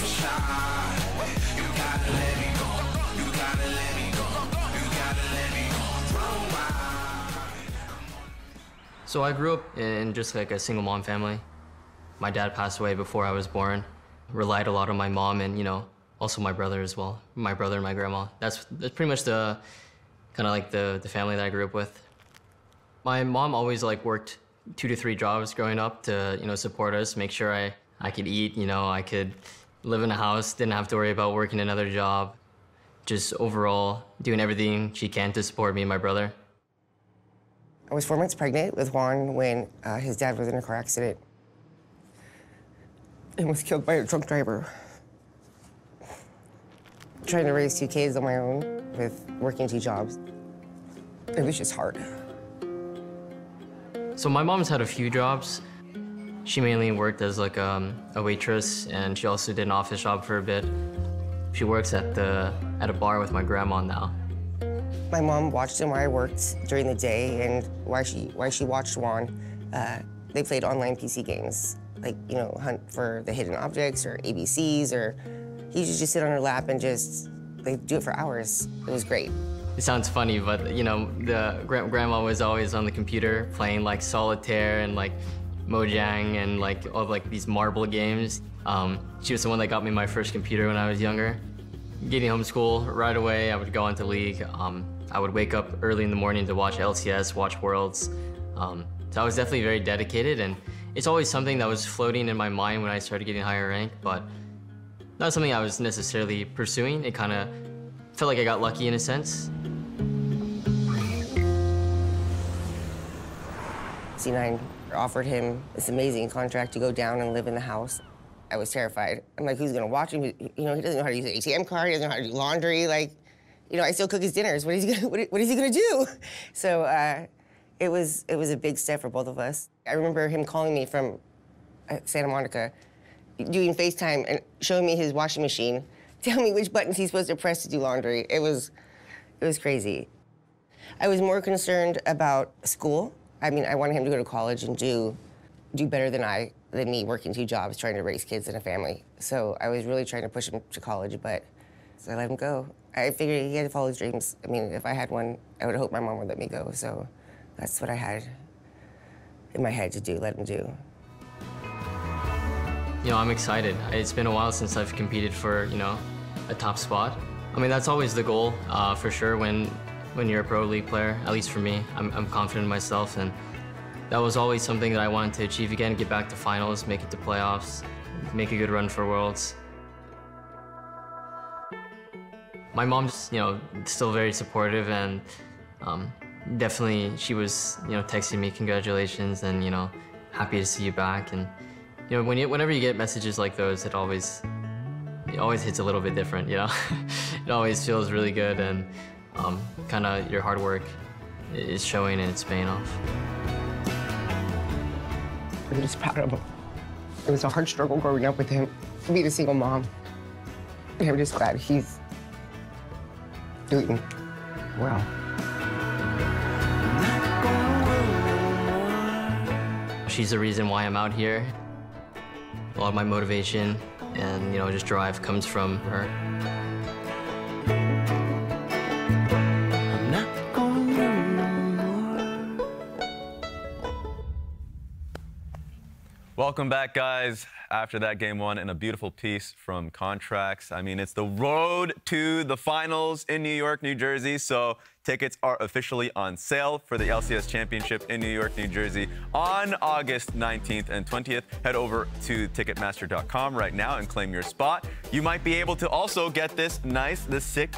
off a shot. You gotta let me go. You gotta let me go. You gotta let me go. Run wild. So I grew up in just like a single mom family. My dad passed away before I was born. Relied a lot on my mom and, you know, also my brother as well. My brother and my grandma. That's pretty much the kind of like the family that I grew up with. My mom always like worked 2 to 3 jobs growing up to, you know, support us, make sure I could eat, you know, I could live in a house, didn't have to worry about working another job. Just overall doing everything she can to support me and my brother. I was 4 months pregnant with Juan when his dad was in a car accident and was killed by a drunk driver. Trying to raise 2 kids on my own with working 2 jobs, it was just hard. So my mom's had a few jobs. She mainly worked as like a waitress, and she also did an office job for a bit. She works at a bar with my grandma now. My mom watched him while I worked during the day, and while she watched Juan, they played online PC games, like, you know, hunt for the hidden objects or ABCs, or he used to just sit on her lap and just like do it for hours. It was great. It sounds funny, but you know, the grandma was always on the computer playing like solitaire and like Mojang and like all of like these marble games. She was the one that got me my first computer when I was younger. Getting home school right away, I would go into League. I would wake up early in the morning to watch LCS, watch Worlds. So I was definitely very dedicated, and it's always something that was floating in my mind when I started getting higher rank, but not something I was necessarily pursuing. It kind of felt like I got lucky in a sense. C9 offered him this amazing contract to go down and live in the house. I was terrified. I'm like, who's gonna watch him? You know, he doesn't know how to use an ATM card, he doesn't know how to do laundry. Like, you know, I still cook his dinners. What is he gonna do? So it was a big step for both of us. I remember him calling me from Santa Monica, doing FaceTime and showing me his washing machine, telling me which buttons he's supposed to press to do laundry. It was crazy. I was more concerned about school. I mean, I wanted him to go to college and do better than me working 2 jobs, trying to raise kids in a family. So I was really trying to push him to college, but so I let him go. I figured he had to follow his dreams. I mean, if I had one, I would hope my mom would let me go. So that's what I had in my head to do, let him do. You know, I'm excited. It's been a while since I've competed for, you know, a top spot. I mean, that's always the goal, for sure, when you're a pro league player, at least for me. I'm confident in myself, and that was always something that I wanted to achieve again, get back to finals, make it to playoffs, make a good run for Worlds. My mom's, you know, still very supportive, and definitely she was, you know, texting me congratulations and, you know, happy to see you back. And you know, whenever you get messages like those, it always hits a little bit different, you know? It always feels really good, and kind of your hard work is showing and it's paying off. I'm just proud of him. It was a hard struggle growing up with him, being a single mom. And I'm just glad he's doing well. She's the reason why I'm out here. A lot of my motivation and, you know, just drive comes from her. Welcome back, guys. After that game 1 and a beautiful piece from Contractz. I mean, it's the road to the finals in New York, New Jersey. So tickets are officially on sale for the LCS Championship in New York, New Jersey on August 19th and 20th. Head over to Ticketmaster.com right now and claim your spot. You might be able to also get this sick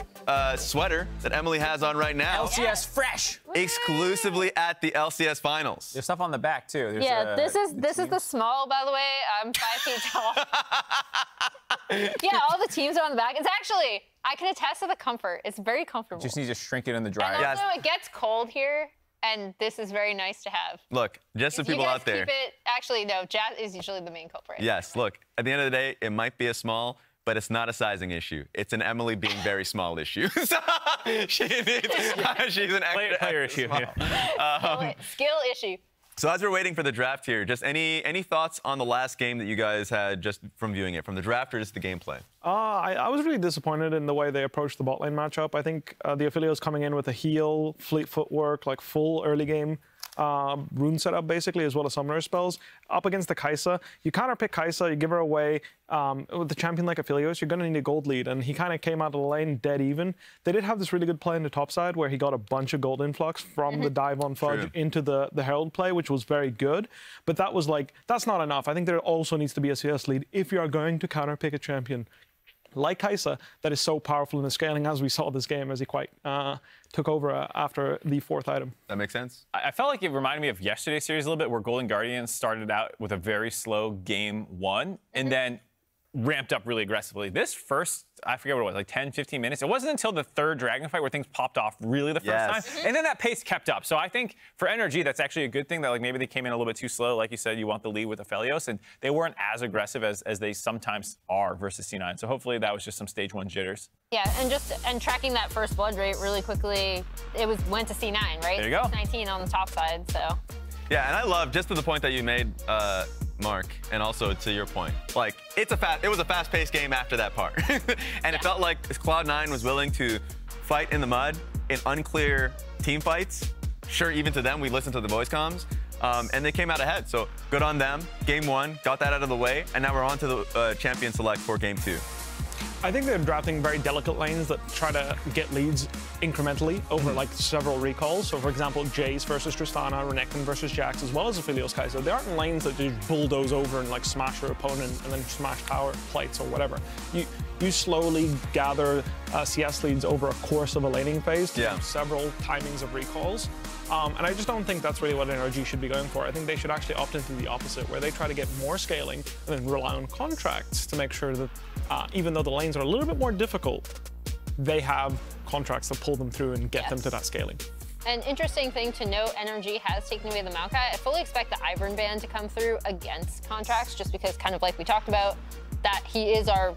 sweater that Emily has on right now. LCS fresh. Exclusively at the LCS Finals. There's stuff on the back, too. There's, yeah, this is the small, by the way. I'm 5 feet tall. Yeah, all the teams are on the back. It's actually, I can attest to the comfort. It's very comfortable. Just need to shrink it in the dryer. And also, it gets cold here, and this is very nice to have. Look, just the people out there. Keep it, actually, no, Jazz is usually the main culprit. Yes, look, at the end of the day, it might be a small, but it's not a sizing issue. It's an Emily being very small issue. So she's an extra player issue. Skill issue. So as we're waiting for the draft here, just any thoughts on the last game that you guys had just from viewing it, from the draft or just the gameplay? I was really disappointed in the way they approached the bot lane matchup. I think the Affiliates coming in with a heal, fleet footwork, like full early game rune setup basically, as well as summoner spells. Up against the Kai'Sa, you counter pick Kai'Sa, you give her away. With the champion like Affiliates, you're going to need a gold lead, and he kind of came out of the lane dead even. They did have this really good play in the top side where he got a bunch of gold influx from the dive on Fudge into the Herald play, which was very good. But that was like, that's not enough. I think there also needs to be a CS lead if you are going to counter pick a champion like Kai'Sa that is so powerful in the scaling, as we saw this game, as he quite took over after the 4th item. That makes sense. I felt like it reminded me of yesterday's series a little bit, where Golden Guardians started out with a very slow game 1 and then ramped up really aggressively. This first, I forget what it was, like 10, 15 minutes. It wasn't until the 3rd Dragon fight where things popped off really the first time. And then that pace kept up. So I think for NRG, that's actually a good thing that like maybe they came in a little bit too slow. Like you said, you want the lead with Aphelios, and they weren't as aggressive as they sometimes are versus C9. So hopefully that was just some stage 1 jitters. Yeah, and tracking that first blood rate really quickly, it went to C9, right? There you go. 19 on the top side, so. Yeah, and I love, just to the point that you made, Mark, and also to your point, like it was a fast-paced game after that part, and it felt like Cloud9 was willing to fight in the mud in unclear team fights. Sure, even to them, we listened to the voice comms, and they came out ahead. So good on them. Game 1, got that out of the way, and now we're on to the champion select for game 2. I think they're drafting very delicate lanes that try to get leads incrementally over like several recalls. So for example, Jace versus Tristana, Renekton versus Jax, as well as Aphelios Kai'Sa. They aren't lanes that just bulldoze over and like smash your opponent and then smash tower plates or whatever. You slowly gather CS leads over a course of a laning phase through several timings of recalls. And I just don't think that's really what NRG should be going for. I think they should actually opt into the opposite, where they try to get more scaling and then rely on contracts to make sure that even though the lanes are a little bit more difficult, they have contracts to pull them through and get them to that scaling. An interesting thing to note, NRG has taken away the Maokai. I fully expect the Ivern ban to come through against Contractz, just because kind of like we talked about, that he is our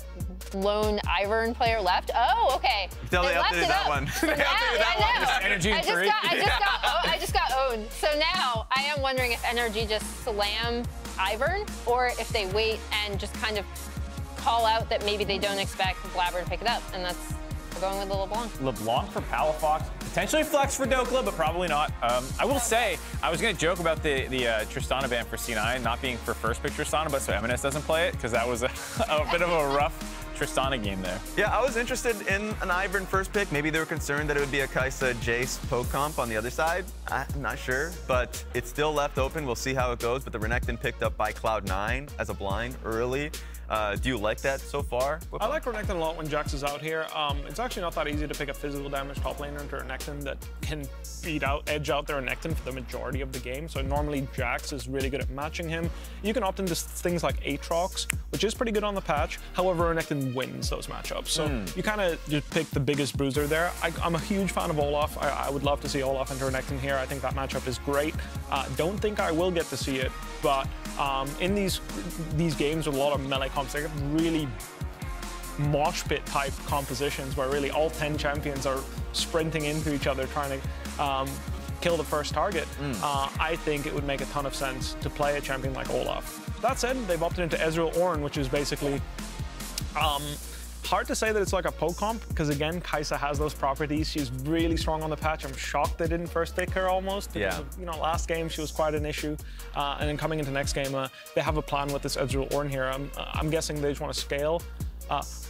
lone Ivern player left. Oh, okay. They updated that one. They updated that one. Energy I just got owned. So now I am wondering if NRG just slam Ivern, or if they wait and just kind of call out that maybe they don't expect Blaber to pick it up, and that's we're going with the LeBlanc. LeBlanc for Palafox. Potentially flex for Dhokla, but probably not. I will say, I was going to joke about the Tristana ban for C9 not being for first pick Tristana, but so Emenes doesn't play it, because that was a bit of a rough Tristana game there. Yeah, I was interested in an Ivern first pick. Maybe they were concerned that it would be a Kai'Sa Jace poke comp on the other side. I'm not sure, but it's still left open. We'll see how it goes. But the Renekton picked up by Cloud9 as a blind early. Do you like that so far? I like Renekton a lot when Jax is out here. It's actually not that easy to pick a physical damage top laner into Renekton that can edge out their Renekton for the majority of the game. So normally Jax is really good at matching him. You can opt into things like Aatrox, which is pretty good on the patch. However, Renekton wins those matchups. So you kind of just pick the biggest bruiser there. I'm a huge fan of Olaf. I would love to see Olaf into Renekton here. I think that matchup is great. Don't think I will get to see it, but in these games with a lot of melee comps, they get really mosh pit type compositions where really all 10 champions are sprinting into each other trying to kill the first target. I think it would make a ton of sense to play a champion like Olaf. That said, they've opted into Ezreal Ornn, which is basically hard to say that it's like a poke comp, because again, Kai'Sa has those properties. She's really strong on the patch. I'm shocked they didn't first pick her almost. Because, you know, last game she was quite an issue. And then coming into next game, they have a plan with this Ezreal Ornn here. I'm guessing they just want to scale.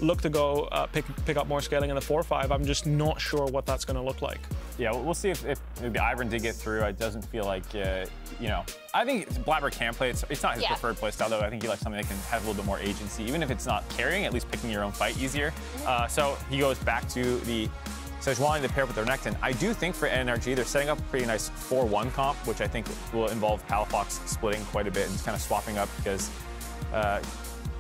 Look to go pick up more scaling in the 4-5. I'm just not sure what that's going to look like. Yeah, we'll see if maybe Ivern did get through. It doesn't feel like, you know, I think Blaber can play. It's not his preferred play style, though. I think he likes something that can have a little bit more agency. Even if it's not carrying, at least picking your own fight easier. So he goes back to the Sejuani to pair with their Renekton. I do think for NRG, they're setting up a pretty nice 4-1 comp, which I think will involve Palafox splitting quite a bit and just kind of swapping up, because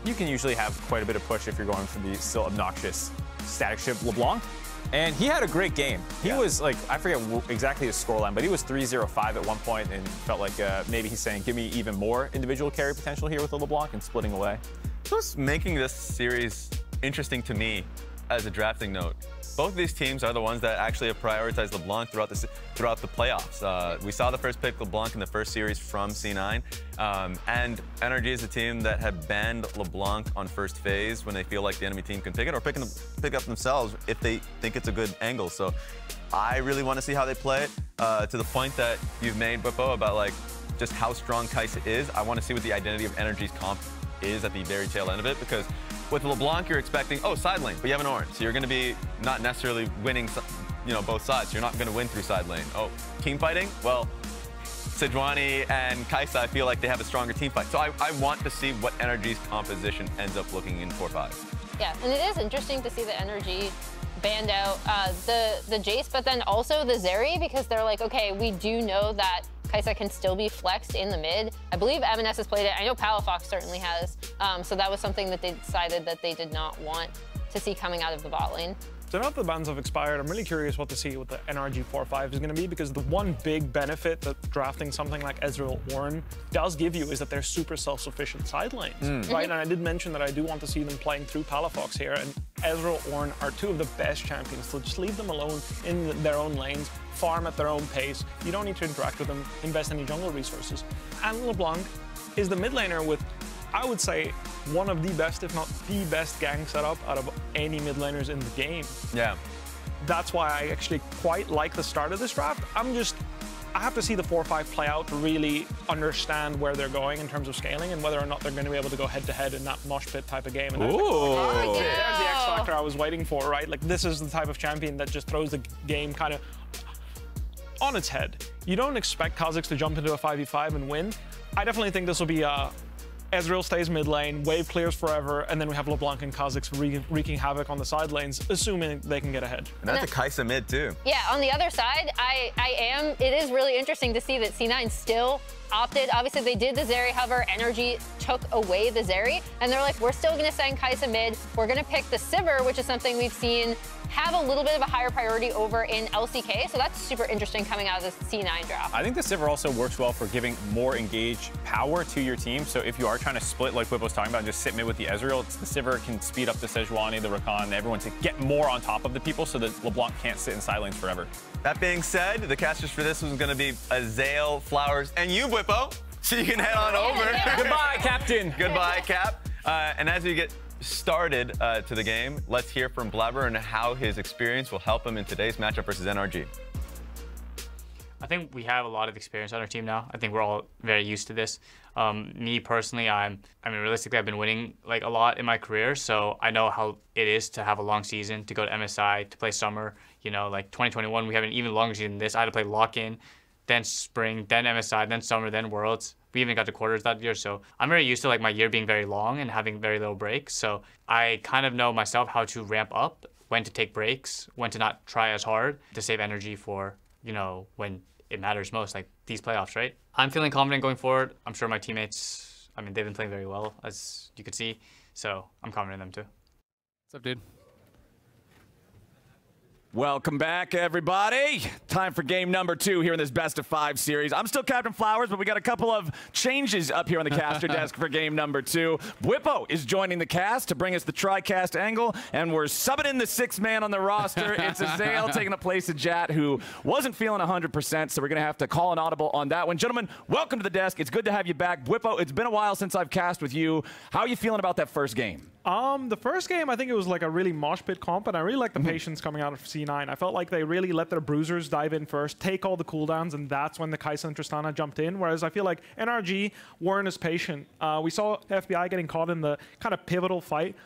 you can usually have quite a bit of push if you're going for the still obnoxious static ship LeBlanc. And he had a great game. He was like, I forget exactly his scoreline, but he was 3-0-5 at one point and felt like maybe he's saying, give me even more individual carry potential here with the LeBlanc and splitting away. What's making this series interesting to me as a drafting note both of these teams are the ones that actually have prioritized LeBlanc throughout the playoffs. We saw the first pick LeBlanc in the first series from C9, and NRG is a team that have banned LeBlanc on first phase when they feel like the enemy team can pick it, or pick up themselves if they think it's a good angle. So I really want to see how they play it, to the point that you've made, Bwipo, about like just how strong Kha'Zix is. I want to see what the identity of NRG's comp is at the very tail end of it, because with LeBlanc, you're expecting, oh, side lane, but you have an Ornn, so you're going to be not necessarily winning, both sides. You're not going to win through side lane. Oh, team fighting? Well, Sejuani and Kha'Zix, I feel like they have a stronger team fight. So I want to see what NRG's composition ends up looking in 4-5. Yeah, and it is interesting to see the NRG banned out the Jace, but then also the Zeri, because they're like, okay, we do know that Kha'Zix can still be flexed in the mid. I believe Emenes has played it. I know Palafox certainly has. So that was something that they decided that they did not want to see coming out of the bot lane. So now that the bans have expired, I'm really curious what to see what the NRG 4-5 is going to be, because the one big benefit that drafting something like Ezreal Ornn does give you is that they're super self-sufficient side lanes, right? And I did mention that I do want to see them playing through Palafox here, and Ezreal Ornn are two of the best champions, so just leave them alone in their own lanes, farm at their own pace. You don't need to interact with them, invest any jungle resources. And LeBlanc is the mid laner with, I would say, one of the best, if not the best gang setup out of any mid laners in the game. Yeah. That's why I actually quite like the start of this draft. I have to see the 4-5 play out to really understand where they're going in terms of scaling and whether or not they're going to be able to go head-to-head in that mosh pit type of game. And there's the X factor I was waiting for, right? Like, this is the type of champion that just throws the game kind of on its head. You don't expect Kha'Zix to jump into a 5v5 and win. I definitely think this will be Ezreal stays mid lane, wave clears forever, and then we have LeBlanc and Kha'Zix wreaking havoc on the side lanes, assuming they can get ahead. And that's a Kha'Zix mid too. Yeah, on the other side, it is really interesting to see that C9 still opted. Obviously, they did the Zeri hover. NRG took away the Zeri, and they're like, we're still going to send Kha'Zix mid. We're going to pick the Sivir, which is something we've seen have a little bit of a higher priority over in LCK, so that's super interesting coming out of the C9 draft. I think the Sivir also works well for giving more engaged power to your team, so if you are trying to split, like Bwipo was talking about, and just sit mid with the Ezreal, the Sivir can speed up the Sejuani, the Rakan, everyone to get more on top of the people so that LeBlanc can't sit in side lanes forever. That being said, the casters for this was going to be Azael, Flowers, and you, Bwipo, so you can head on over. Goodbye, Captain. Goodbye, Cap. And as we get started to the game, let's hear from Blaber and how his experience will help him in today's matchup versus NRG. I think we have a lot of experience on our team now. I think we're all very used to this. Me personally, I mean, realistically, I've been winning like a lot in my career, so I know how it is to have a long season, to go to MSI, to play summer. You know, like 2021, we have an even longer season than this. I had to play lock-in, then spring, then MSI, then summer, then Worlds. We even got to quarters that year, so I'm very used to like my year being very long and having very little breaks. So I kind of know myself how to ramp up, when to take breaks, when to not try as hard to save energy for, you know, when it matters most, like these playoffs, right? I'm feeling confident going forward. I'm sure my teammates, I mean, they've been playing very well, as you could see, so I'm confident in them too. What's up, dude? Welcome back, everybody. Time for game number 2 here in this best of 5 series. I'm still Captainflowers, but we got a couple of changes up here on the caster desk for game number 2. Bwipo is joining the cast to bring us the tri-cast angle, and we're subbing in the 6th man on the roster. It's Azael taking the place of Jat, who wasn't feeling 100%, so we're going to have to call an audible on that one. Gentlemen, welcome to the desk. It's good to have you back. Bwipo, it's been a while since I've cast with you. How are you feeling about that first game? The first game, I think it was like a really mosh pit comp, and I really liked the patience coming out of C9. I felt like they really let their bruisers dive in first, take all the cooldowns, and that's when the Kha'Zix and Tristana jumped in, whereas I feel like NRG weren't as patient. We saw FBI getting caught in the kind of pivotal fight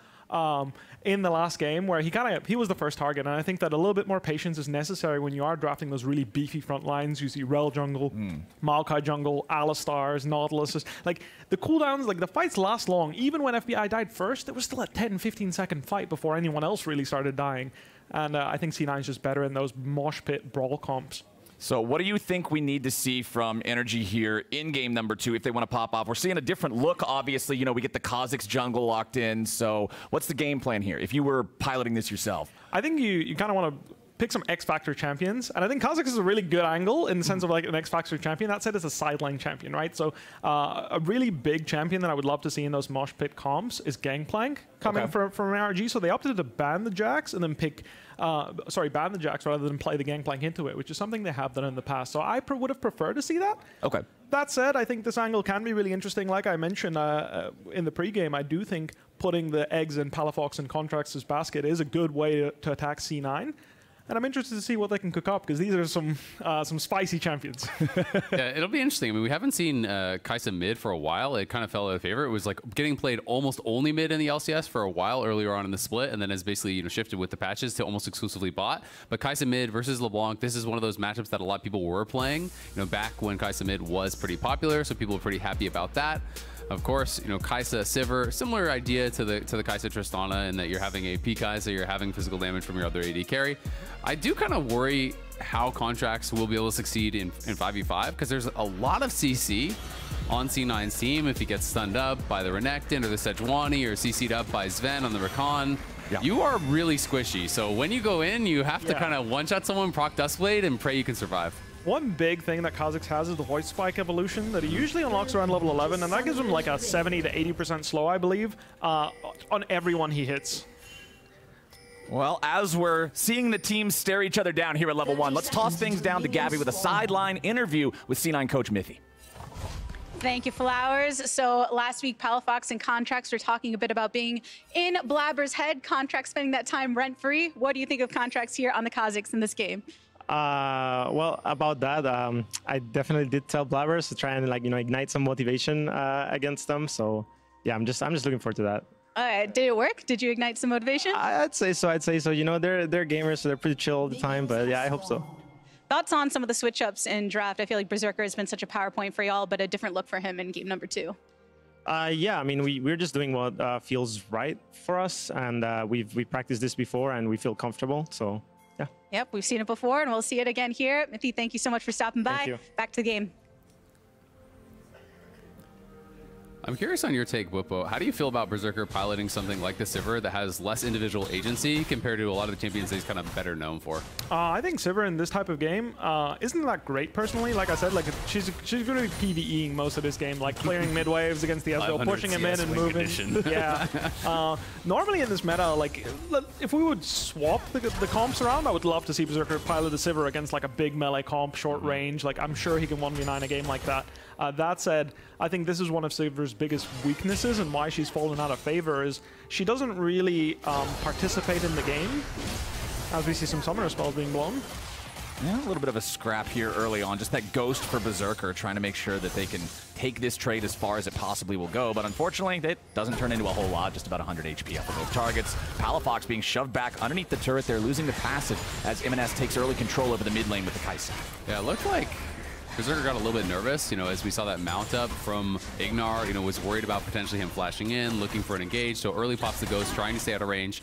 in the last game, where he was the first target, and I think that a little bit more patience is necessary when you are drafting those really beefy front lines. You see Rell jungle, Maokai jungle, Alistars, Nautilus. Like, the cooldowns, like the fights last long. Even when FBI died first, it was still a 10-15 second fight before anyone else really started dying. And I think C9 is just better in those mosh pit brawl comps. So what do you think we need to see from NRG here in game number 2 if they want to pop off? We're seeing a different look, obviously. You know, we get the Kha'Zix jungle locked in. So what's the game plan here if you were piloting this yourself? I think you kind of want to pick some X Factor champions, and I think Kha'Zix is a really good angle in the sense of like an X Factor champion. That said, it's a sideline champion, right? So a really big champion that I would love to see in those mosh pit comps is Gangplank coming from NRG. So they opted to ban the Jax and then pick, ban the Jax rather than play the Gangplank into it, which is something they have done in the past. So I would have preferred to see that. Okay. That said, I think this angle can be really interesting. Like I mentioned in the pregame, I do think putting the eggs in Palafox and Contractz' basket is a good way to attack C9. And I'm interested to see what they can cook up, because these are some spicy champions. Yeah, it'll be interesting. I mean, we haven't seen Kai'Sa mid for a while. It kind of fell out of favor. It was like getting played almost only mid in the LCS for a while earlier on in the split, and then has basically shifted with the patches to almost exclusively bot. But Kai'Sa mid versus LeBlanc, this is one of those matchups that a lot of people were playing. Back when Kai'Sa mid was pretty popular, so people were pretty happy about that. Of course, Kai'Sa Sivir, similar idea to the Kai'Sa Tristana in that you're having a P-Kai'Sa, you're having physical damage from your other AD carry. I do kind of worry how Contractz will be able to succeed in 5v5, because there's a lot of CC on C9's team if he gets stunned up by the Renekton or the Sejuani or CC'd up by Zven on the Rakan. Yeah. You are really squishy, so when you go in, you have to kind of one-shot someone, proc Dustblade, and pray you can survive. One big thing that Kha'Zix has is the Voice Spike evolution that he usually unlocks around level 11, and that gives him like a 70 to 80% slow, I believe, on everyone he hits. Well, as we're seeing the teams stare each other down here at level 1, let's toss things down to Gabby with a sideline interview with C9 coach Mithy. Thank you, Flowers. So last week, Palafox and Contractz were talking a bit about being in Blaber's head. Contractz spending that time rent-free. What do you think of Contractz here on the Kha'Zix in this game? Well, about that, I definitely did tell Blaber to try and ignite some motivation against them. So yeah, I'm just looking forward to that. Did it work? Did you ignite some motivation? I'd say so. They're gamers, so they're pretty chill all the time. But yeah, I hope so. Thoughts on some of the switch ups in draft? I feel like Berserker has been such a power point for y'all, but a different look for him in game number 2. Yeah, I mean, we're just doing what feels right for us, and we practiced this before, and we feel comfortable. So. Yeah. Yep, we've seen it before, and we'll see it again here. Mithy, thank you so much for stopping by. Thank you. Back to the game. I'm curious on your take, Bwipo. How do you feel about Berserker piloting something like the Sivir that has less individual agency compared to a lot of the champions that he's kind of better known for? I think Sivir in this type of game isn't that great personally. Like I said, she's going to be PvEing most of this game, like clearing mid waves against the Ezreal, pushing him in and moving. Yeah. Normally in this meta, like if we would swap the comps around, I would love to see Berserker pilot the Sivir against like a big melee comp, short range. Like I'm sure he can 1v9 a game like that. That said, I think this is one of Sivir's biggest weaknesses, and why she's fallen out of favor is she doesn't really participate in the game, as we see some summoner spells being blown. Yeah, a little bit of a scrap here early on. Just that ghost for Berserker, trying to make sure that they can take this trade as far as it possibly will go. But unfortunately, it doesn't turn into a whole lot. Just about 100 HP off of both targets. Palafox being shoved back underneath the turret there, losing the passive as Emenes takes early control over the mid lane with the Kai'Sa. Yeah, it looked like Berserker got a little bit nervous, as we saw that mount up from IgNar, was worried about potentially him flashing in, looking for an engage, so early pops the Ghost, trying to stay out of range,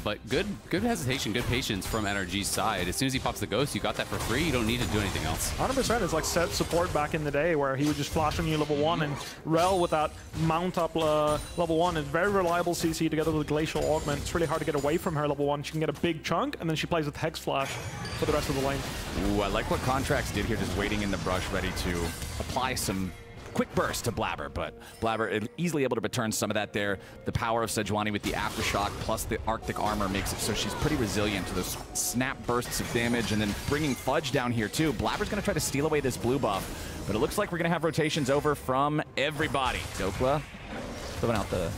but good hesitation, good patience from NRG's side. As soon as he pops the Ghost, you got that for free, you don't need to do anything else. 100%, it's like set support back in the day where he would just flash on you level 1, and Rell with that mount up level 1 is very reliable CC together with Glacial Augment. It's really hard to get away from her level 1. She can get a big chunk, and then she plays with Hex Flash for the rest of the lane. Ooh, I like what Contractz did here, just waiting in the brush, ready to apply some quick burst to Blaber, but Blaber easily able to return some of that there. The power of Sejuani with the Aftershock plus the Arctic armor makes it so she's pretty resilient to those snap bursts of damage, and then bringing Fudge down here too. Blaber's going to try to steal away this blue buff, but it looks like we're going to have rotations over from everybody. Dhokla throwing out the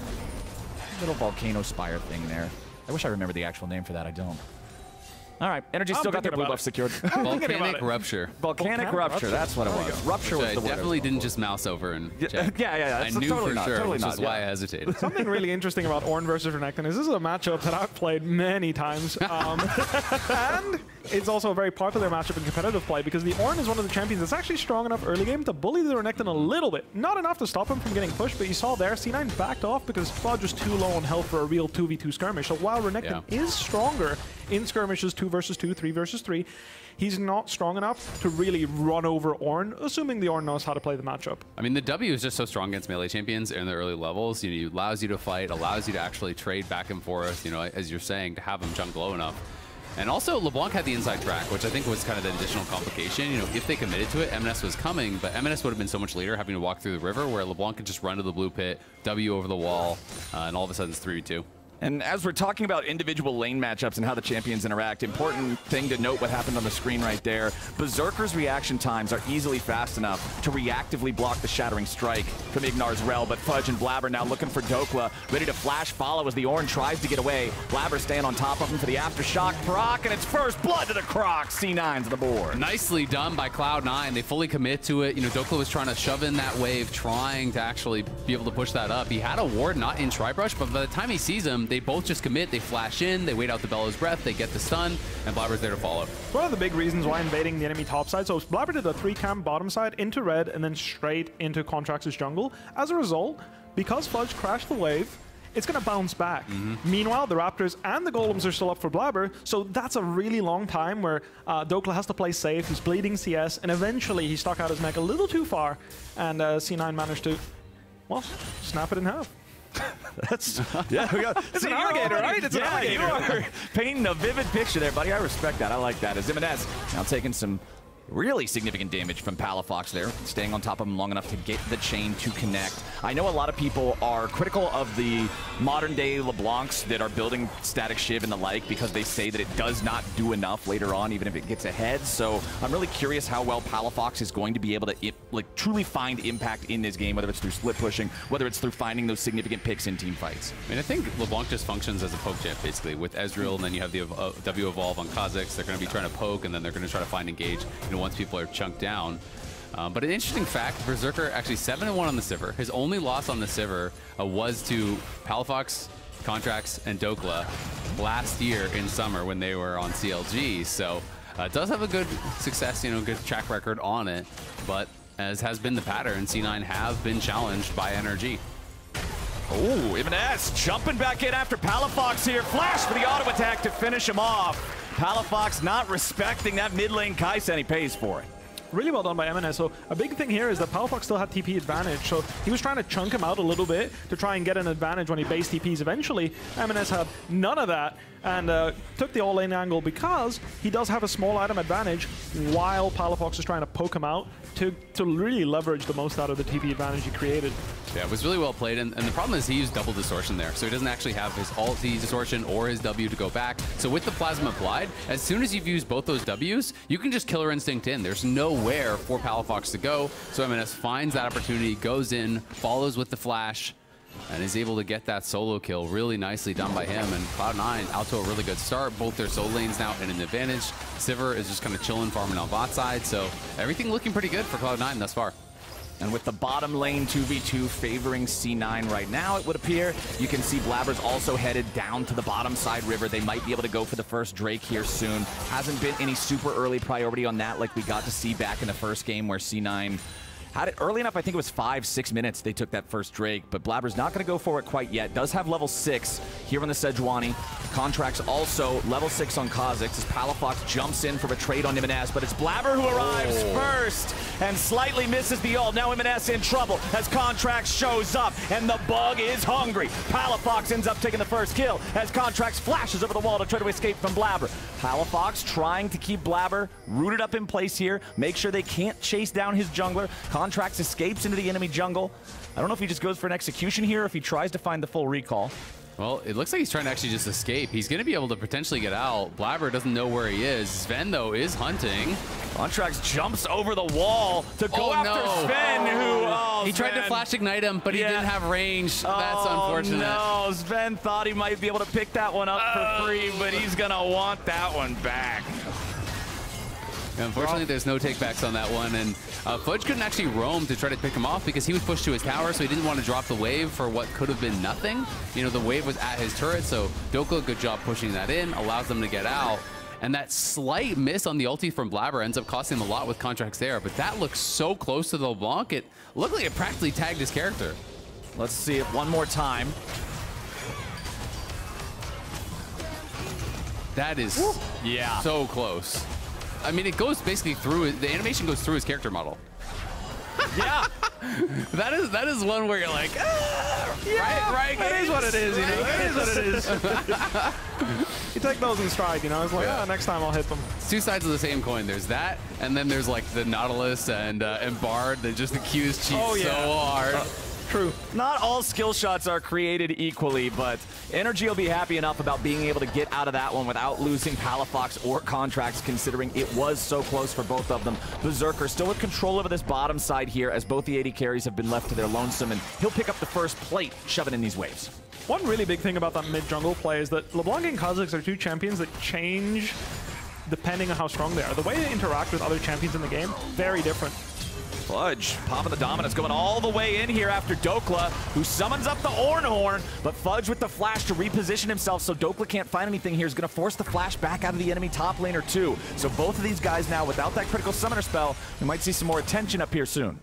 little volcano spire thing there. I wish I remember the actual name for that. I don't. All right, NRG still got their blue buff secured. Volcanic Rupture. Volcanic Rupture, that's what it was. Rupture was the word. I definitely didn't just mouse over and check. Yeah. I knew totally for not, sure, totally which not, is why I hesitated. Something really interesting about Ornn versus Renekton is this is a matchup that I've played many times. And it's also a very popular matchup in competitive play because the Ornn is one of the champions that's actually strong enough early game to bully the Renekton a little bit. Not enough to stop him from getting pushed, but you saw there, C9 backed off because Fudge was too low on health for a real 2v2 skirmish. So while Renekton is stronger in skirmishes 2 versus 2, 3 versus 3, he's not strong enough to really run over Ornn, assuming the Ornn knows how to play the matchup. I mean, the W is just so strong against melee champions in the early levels. It allows you to fight, allows you to actually trade back and forth, as you're saying, to have them jump low enough. And also, LeBlanc had the inside track, which I think was kind of the additional complication. You know, if they committed to it, Emenes was coming, but Emenes would have been so much later having to walk through the river, where LeBlanc could just run to the blue pit, W over the wall, and all of a sudden it's 3v2. And as we're talking about individual lane matchups and how the champions interact, important thing to note what happened on the screen right there. Berserker's reaction times are easily fast enough to reactively block the Shattering Strike from IgNar's Rell, but Fudge and Blaber now looking for Dhokla, ready to flash follow as the Ornn tries to get away. Blaber staying on top of him for the Aftershock proc, and it's first blood to the Croc. C9's to the board. Nicely done by Cloud9. They fully commit to it. You know, Dhokla was trying to shove in that wave, trying to actually be able to push that up. He had a ward not in Tribrush, but by the time he sees him, they both just commit. They flash in, they wait out the Bellow's Breath, they get the stun, and Blaber's there to follow. One of the big reasons why invading the enemy top side, so Blaber did a 3-camp bottom side into red and then straight into Contractz' jungle. As a result, because Fudge crashed the wave, it's going to bounce back. Meanwhile, the Raptors and the Golems are still up for Blaber, so that's a really long time where Dhokla has to play safe, he's bleeding CS, and eventually he stuck out his neck a little too far, and C9 managed to, well, snap it in half. That's, yeah, we got, it's an alligator, right? It's an alligator. You are painting a vivid picture there, buddy. I respect that. I like that. As Emenes now taking some really significant damage from Palafox there, staying on top of him long enough to get the chain to connect. I know a lot of people are critical of the modern-day LeBlancs that are building Static Shiv and the like because they say that it does not do enough later on, even if it gets ahead. So I'm really curious how well Palafox is going to be able to truly find impact in this game, whether it's through split pushing, whether it's through finding those significant picks in team fights. I mean, I think LeBlanc just functions as a poke champ, basically, with Ezreal, and then you have the W evolve on Kha'Zix. They're going to be trying to poke, and then they're going to try to find engage, you know, once people are chunked down. But an interesting fact, Berserker actually 7-1 on the Sivir. His only loss on the Sivir was to Palafox, Contractz, and Dhokla last year in summer when they were on CLG. So it does have a good success, you know, good track record on it. But as has been the pattern, C9 have been challenged by NRG. Oh, Emenes jumping back in after Palafox here. Flash for the auto attack to finish him off. Palafox not respecting that mid lane Kai'Sa, and he pays for it. Really well done by Emenes. So a big thing here is that Palafox still had TP advantage, so he was trying to chunk him out a little bit to try and get an advantage when he base TPs eventually. Emenes had none of that and took the all-lane angle because he does have a small item advantage while Palafox is trying to poke him out to really leverage the most out of the TP advantage he created. Yeah, it was really well played, and the problem is he used double distortion there, so he doesn't actually have his ulti distortion or his W to go back. So with the plasma applied, as soon as you've used both those Ws, you can just Killer Instinct in. There's nowhere for Palafox to go, so Emenes finds that opportunity, goes in, follows with the flash, and is able to get that solo kill. Really nicely done by him, and Cloud9 out to a really good start. Both their solo lanes now in an advantage. Sivir is just kind of chilling, farming on bot side, so everything looking pretty good for Cloud9 thus far. And with the bottom lane 2v2 favoring C9 right now, it would appear. You can see Blaber's also headed down to the bottom side river. They might be able to go for the first Drake here soon. Hasn't been any super early priority on that like we got to see back in the first game where C9 had it early enough. I think it was 5-6 minutes they took that first Drake, but Blaber's not going to go for it quite yet. Does have level 6 here on the Sejuani. Contractz also level 6 on Kha'Zix as Palafox jumps in for a trade on Emenes, but it's Blaber who arrives first and slightly misses the ult. Now Emenes in trouble as Contractz shows up, and the bug is hungry. Palafox ends up taking the first kill as Contractz flashes over the wall to try to escape from Blaber. Palafox trying to keep Blaber rooted up in place here, make sure they can't chase down his jungler. Contractz escapes into the enemy jungle. I don't know if he just goes for an execution here or if he tries to find the full recall. Well, it looks like he's trying to actually just escape. He's going to be able to potentially get out. Blaber doesn't know where he is. Zven, though, is hunting. Contractz jumps over the wall to go after Zven, who... he tried to flash ignite him, but he didn't have range. That's unfortunate. No, Zven thought he might be able to pick that one up for free, but he's going to want that one back. Unfortunately, there's no takebacks on that one, and Fudge couldn't actually roam to try to pick him off because he was pushed to his tower, so he didn't want to drop the wave for what could have been nothing. You know, the wave was at his turret, so Dhokla, good job pushing that in, allows them to get out. And that slight miss on the ulti from Blaber ends up costing him a lot with Contractz there, but that looks so close to the LeBlanc, it looked like it practically tagged his character. Let's see it one more time. That is so close. I mean, it goes basically through, the animation goes through his character model. Yeah. that is one where you're like, right? That is what it is, you know? That is what it is. you take those in stride, you know? It's like, next time I'll hit them. It's two sides of the same coin. There's that, and then there's like the Nautilus and Bard that just accuse cheats so hard. True. Not all skill shots are created equally, but NRG will be happy enough about being able to get out of that one without losing Palafox or Contractz, considering it was so close for both of them. Berserker still with control over this bottom side here, as both the AD carries have been left to their lonesome, and he'll pick up the first plate, shoving in these waves. One really big thing about that mid-jungle play is that LeBlanc and Kha'Zix are two champions that change depending on how strong they are. The way they interact with other champions in the game, very different. Fudge popping the dominance, going all the way in here after Dhokla, who summons up the Ornn, but Fudge with the flash to reposition himself so Dhokla can't find anything here is going to force the flash back out of the enemy top laner too. So both of these guys now, without that critical summoner spell, we might see some more attention up here soon.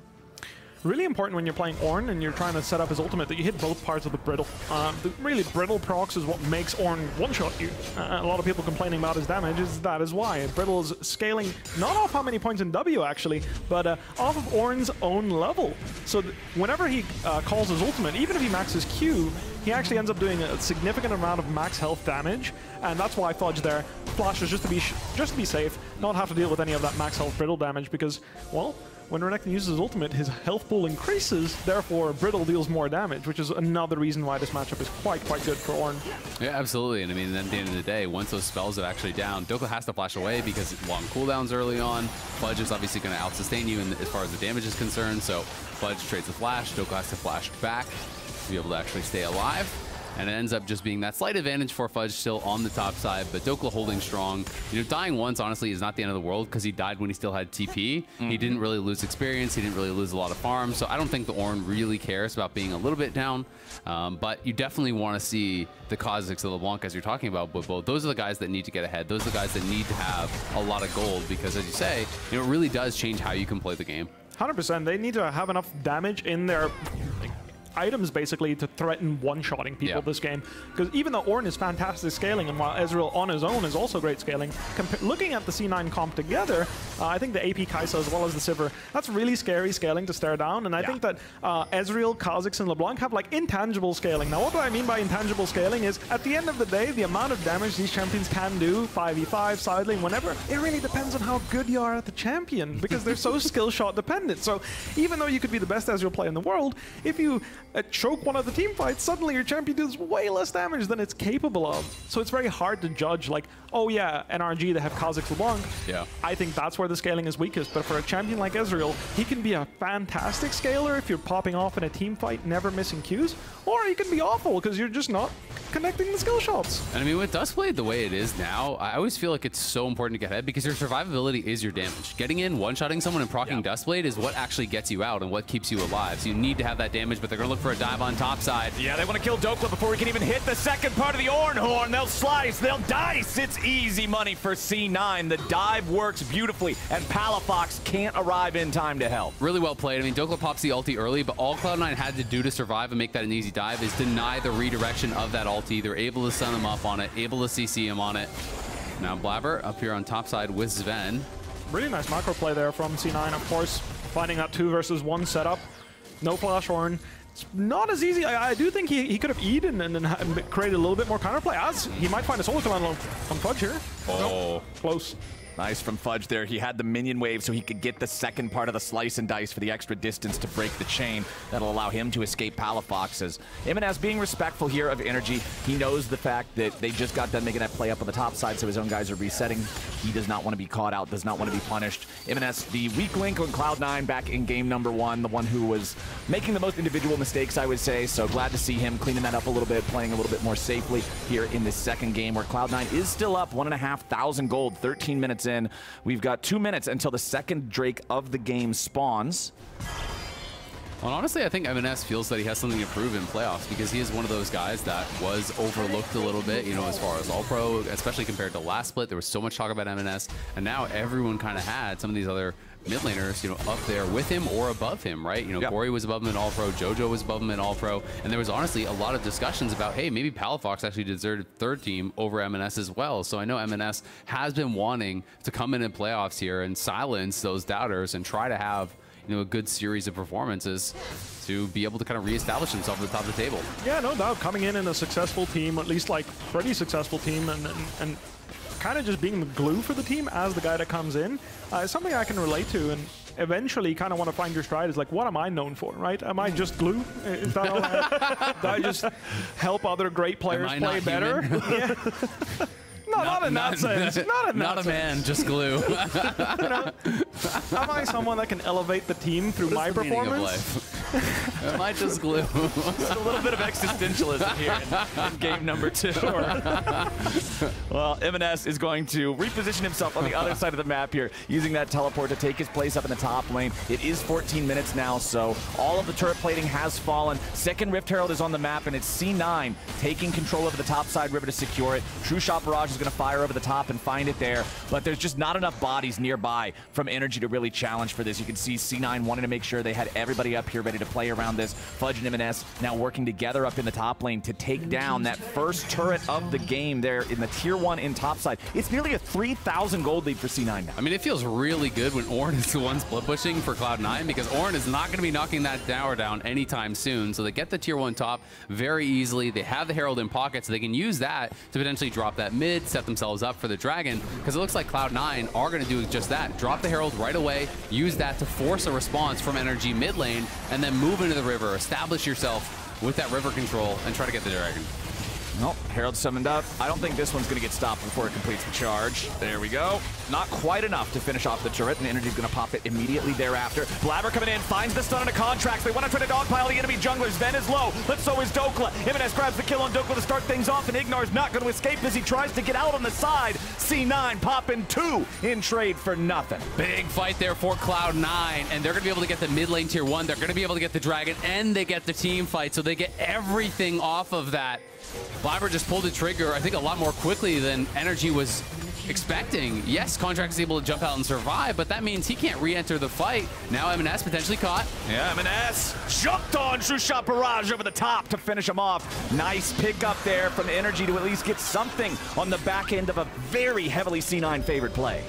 Really important when you're playing Ornn and you're trying to set up his ultimate that you hit both parts of the brittle. The really brittle procs is what makes Ornn one-shot you. A lot of people complaining about his damage that is why. Brittle is scaling not off how many points in W actually, but off of Ornn's own level. So whenever he calls his ultimate, even if he maxes Q, he actually ends up doing a significant amount of max health damage, and that's why Fudge there flashes just to be safe, not have to deal with any of that max health brittle damage because, well, when Renekton uses his ultimate, his health pool increases, therefore Brittle deals more damage, which is another reason why this matchup is quite good for Ornn. Yeah, absolutely. And I mean, then at the end of the day, once those spells are actually down, Dhokla has to flash away because long cooldowns early on. Fudge is obviously going to out-sustain you as far as the damage is concerned, so Fudge trades the flash, Dhokla has to flash back to be able to actually stay alive. And it ends up just being that slight advantage for Fudge still on the top side, but Dhokla holding strong. You know, dying once, honestly, is not the end of the world because he died when he still had TP. He didn't really lose experience. He didn't really lose a lot of farm. So I don't think the Ornn really cares about being a little bit down. But you definitely want to see the Kha'Zix, the LeBlanc, as you're talking about, Bwipo. Those are the guys that need to get ahead. Those are the guys that need to have a lot of gold because, as you say, you know, it really does change how you can play the game. 100%. They need to have enough damage in their items basically to threaten one-shotting people this game. Because even though Ornn is fantastic scaling, and while Ezreal on his own is also great scaling, looking at the C9 comp together, I think the AP Kai'Sa as well as the Sivir, that's really scary scaling to stare down. And I think that Ezreal, Kha'Zix, and LeBlanc have like intangible scaling. Now, what do I mean by intangible scaling is at the end of the day, the amount of damage these champions can do, 5v5, side lane, whenever, it really depends on how good you are at the champion because they're so skill shot dependent. So even though you could be the best Ezreal player in the world, if you choke one of the team fights, suddenly your champion does way less damage than it's capable of. So it's very hard to judge like, oh yeah, NRG, they have Kha'Zix, LeBlanc. Yeah. I think that's where the scaling is weakest. But for a champion like Ezreal, he can be a fantastic scaler if you're popping off in a team fight, never missing Qs, or he can be awful because you're just not connecting the skill shots. And I mean, with Dust Blade the way it is now, I always feel like it's so important to get ahead because your survivability is your damage. Getting in, one-shotting someone and proccing Dust Blade is what actually gets you out and what keeps you alive. So you need to have that damage, but they're going to look for a dive on top side. Yeah, they want to kill Dhokla before we can even hit the second part of the Ornn. They'll slice, they'll dice. It's easy money for C9. The dive works beautifully, and Palafox can't arrive in time to help. Really well played. I mean, Dhokla pops the ulti early, but all Cloud9 had to do to survive and make that an easy dive is deny the redirection of that ulti. They're able to stun him up on it, able to CC him on it. Now Blaber up here on top side with Zven. Really nice macro play there from C9, of course, finding that 2 versus 1 setup. No flash Ornn. It's not as easy. I do think he could have eaten and created a little bit more counterplay, as he might find a solo command on Fudge here. Oh. Nope. Close. Nice from Fudge there. He had the minion wave so he could get the second part of the slice and dice for the extra distance to break the chain. That'll allow him to escape Palafox. As Emenes being respectful here of NRG, he knows the fact that they just got done making that play up on the top side, so his own guys are resetting. He does not want to be caught out, does not want to be punished. Emenes, the weak link on Cloud9 back in game number 1, the one who was making the most individual mistakes, I would say. So glad to see him cleaning that up a little bit, playing a little bit more safely here in this second game where Cloud9 is still up 1,500 gold, 13 minutes in. We've got 2 minutes until the second Drake of the game spawns. Well, honestly, I think Emenes feels that he has something to prove in playoffs because he is one of those guys that was overlooked a little bit, you know, as far as All-Pro, especially compared to last split. There was so much talk about Emenes, and now everyone kind of had some of these other mid laners, you know, up there with him or above him, right? You know, Corey was above him in All-Pro, JoJo was above him in All-Pro, and there was honestly a lot of discussions about, hey, maybe Palafox actually deserted third team over Emenes as well. So I know Emenes has been wanting to come in playoffs here and silence those doubters and try to have, a good series of performances to be able to kind of reestablish himself at the top of the table. Yeah, no doubt. Coming in a successful team, at least like pretty successful team, and kind of just being the glue for the team as the guy that comes in is something I can relate to. And eventually kind of want to find your stride is like, what am I known for, right? Am I just glue? Is that all do I just help other great players play better? Yeah. No, not in that sense. Not a man, just glue. Am I someone that can elevate the team through my performance? Am I just glue? Just a little bit of existentialism here in game number 2. Well, Emenes is going to reposition himself on the other side of the map here, using that teleport to take his place up in the top lane. It is 14 minutes now, so all of the turret plating has fallen. Second Rift Herald is on the map, and it's C9 taking control over the top side river to secure it. True Shot Barrage is going to fire over the top and find it there, but there's just not enough bodies nearby from NRG to really challenge for this. You can see C9 wanting to make sure they had everybody up here ready to play around this. Fudge and Emenes now working together up in the top lane to take down that first turret of the game there in the tier 1 in topside. It's nearly a 3,000 gold lead for C9 now. I mean, it feels really good when Ornn is the one split pushing for Cloud9, because Ornn is not going to be knocking that tower down anytime soon. So they get the tier 1 top very easily. They have the Herald in pocket, so they can use that to potentially drop that mid, set themselves up for the Dragon, because it looks like Cloud9 are going to do just that. Drop the Herald right away, use that to force a response from NRG mid lane, and then move into the river, establish yourself with that river control, and try to get the Dragon. Nope, Herald summoned up. I don't think this one's going to get stopped before it completes the charge. There we go. Not quite enough to finish off the turret, and NRG's going to pop it immediately thereafter. Blaber coming in, finds the stun on a Contractz. They want to try to dogpile the enemy junglers. Zven is low, but so is Dhokla. Emenes grabs the kill on Dhokla to start things off, and IgNar's not going to escape as he tries to get out on the side. C9 popping 2 in trade for nothing. Big fight there for Cloud9, and they're going to be able to get the mid lane tier 1. They're going to be able to get the Dragon, and they get the team fight, so they get everything off of that. Blaber just pulled the trigger, I think, a lot more quickly than NRG was expecting. Yes, Contractz is able to jump out and survive, but that means he can't re-enter the fight. Now Emenes potentially caught. Yeah, Emenes jumped on True Shot Barrage over the top to finish him off. Nice pick up there from NRG to at least get something on the back end of a very heavily C9 favored play.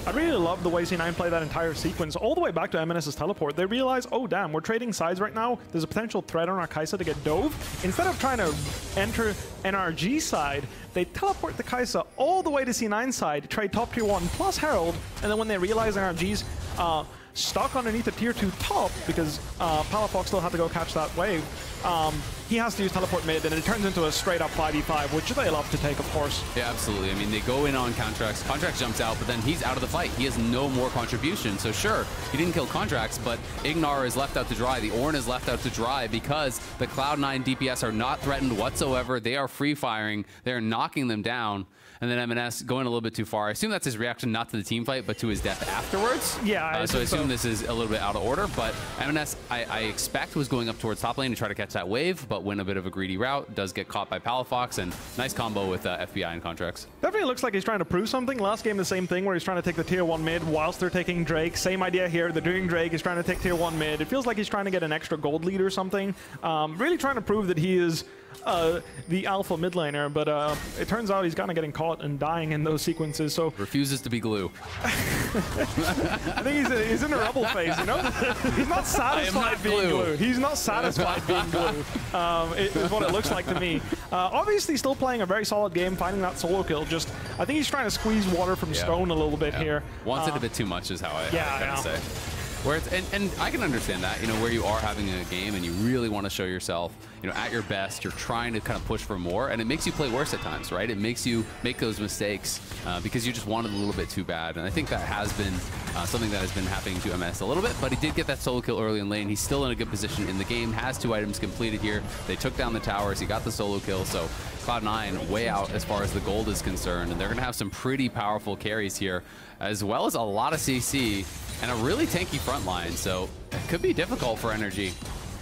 I really love the way C9 played that entire sequence, all the way back to Emenes' teleport. They realize, oh damn, we're trading sides right now. There's a potential threat on our Kai'Sa to get dove. Instead of trying to enter NRG side, they teleport the Kai'Sa all the way to C9 side, trade top tier 1 plus Herald, and then when they realize NRG's stuck underneath the tier 2 top, because Palafox still had to go catch that wave, he has to use teleport mid, and it turns into a straight up 5v5, which they love to take, of course. Yeah, absolutely. I mean, they go in on Contractz. Contractz jumps out, but then he's out of the fight. He has no more contribution. So sure, he didn't kill Contractz, but IgNar is left out to dry. The Ornn is left out to dry because the Cloud9 DPS are not threatened whatsoever. They are free firing. They're knocking them down. And then Emenes going a little bit too far. I assume that's his reaction, not to the team fight, but to his death afterwards. Yeah, so I assume this is a little bit out of order, but Emenes, I expect, was going up towards top lane to try to catch that wave, but went a bit of a greedy route, does get caught by Palafox, and nice combo with FBI and Contractz. Definitely looks like he's trying to prove something. Last game, the same thing, where he's trying to take the tier 1 mid whilst they're taking Drake. Same idea here. They're doing Drake. He's trying to take tier 1 mid. It feels like he's trying to get an extra gold lead or something. Really trying to prove that he is the alpha mid laner, but it turns out he's kind of getting caught and dying in those sequences. So refuses to be glue. I think he's in a rebel phase, you know? He's not satisfied being glue. He's not satisfied being glue, is what it looks like to me. Obviously still playing a very solid game, finding that solo kill. Just, I think he's trying to squeeze water from stone a little bit here. Wants it a bit too much is how I kind of say. Where it's, and I can understand that, you know, where you are having a game and you really want to show yourself, you know, at your best, you're trying to kind of push for more, and it makes you play worse at times, right? It makes you make those mistakes because you just wanted a little bit too bad, and I think that has been something that has been happening to Emenes a little bit, but he did get that solo kill early in lane. He's still in a good position in the game, has 2 items completed here. They took down the towers, he got the solo kill, so Cloud9 way out as far as the gold is concerned, and they're going to have some pretty powerful carries here, as well as a lot of CC and a really tanky front line, so it could be difficult for NRG.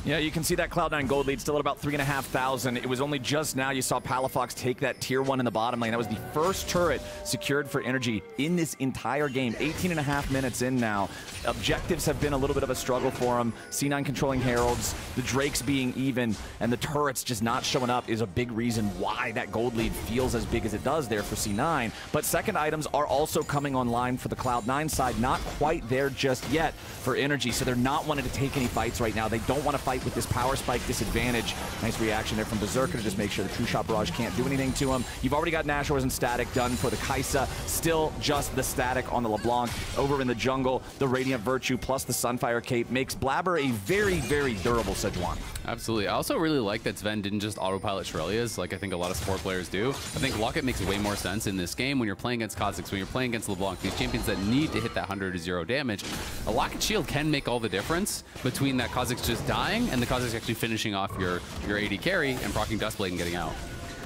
Yeah, you can see that Cloud9 gold lead still at about 3,500. It was only just now you saw Palafox take that tier 1 in the bottom lane. That was the first turret secured for NRG in this entire game. 18.5 minutes in now. Objectives have been a little bit of a struggle for them. C9 controlling Heralds, the Drakes being even, and the turrets just not showing up is a big reason why that gold lead feels as big as it does there for C9. But second items are also coming online for the Cloud9 side. Not quite there just yet for NRG, so they're not wanting to take any fights right now. They don't want to fight with this power spike disadvantage. Nice reaction there from Berserker to just make sure the True Shot Barrage can't do anything to him. You've already got Nashor's and Static done for the Kai'Sa. Still just the Static on the LeBlanc. Over in the jungle, the Radiant Virtue plus the Sunfire Cape makes Blaber a very, very durable Sejuani. Absolutely. I also really like that Zven didn't just autopilot Shurelya's like I think a lot of support players do. I think Locket makes way more sense in this game when you're playing against Kha'Zix, when you're playing against LeBlanc, these champions that need to hit that 100 to 0 damage. A Locket shield can make all the difference between that Kha'Zix just dying and the Kha'Zix actually finishing off your AD carry and proccing Dustblade and getting out.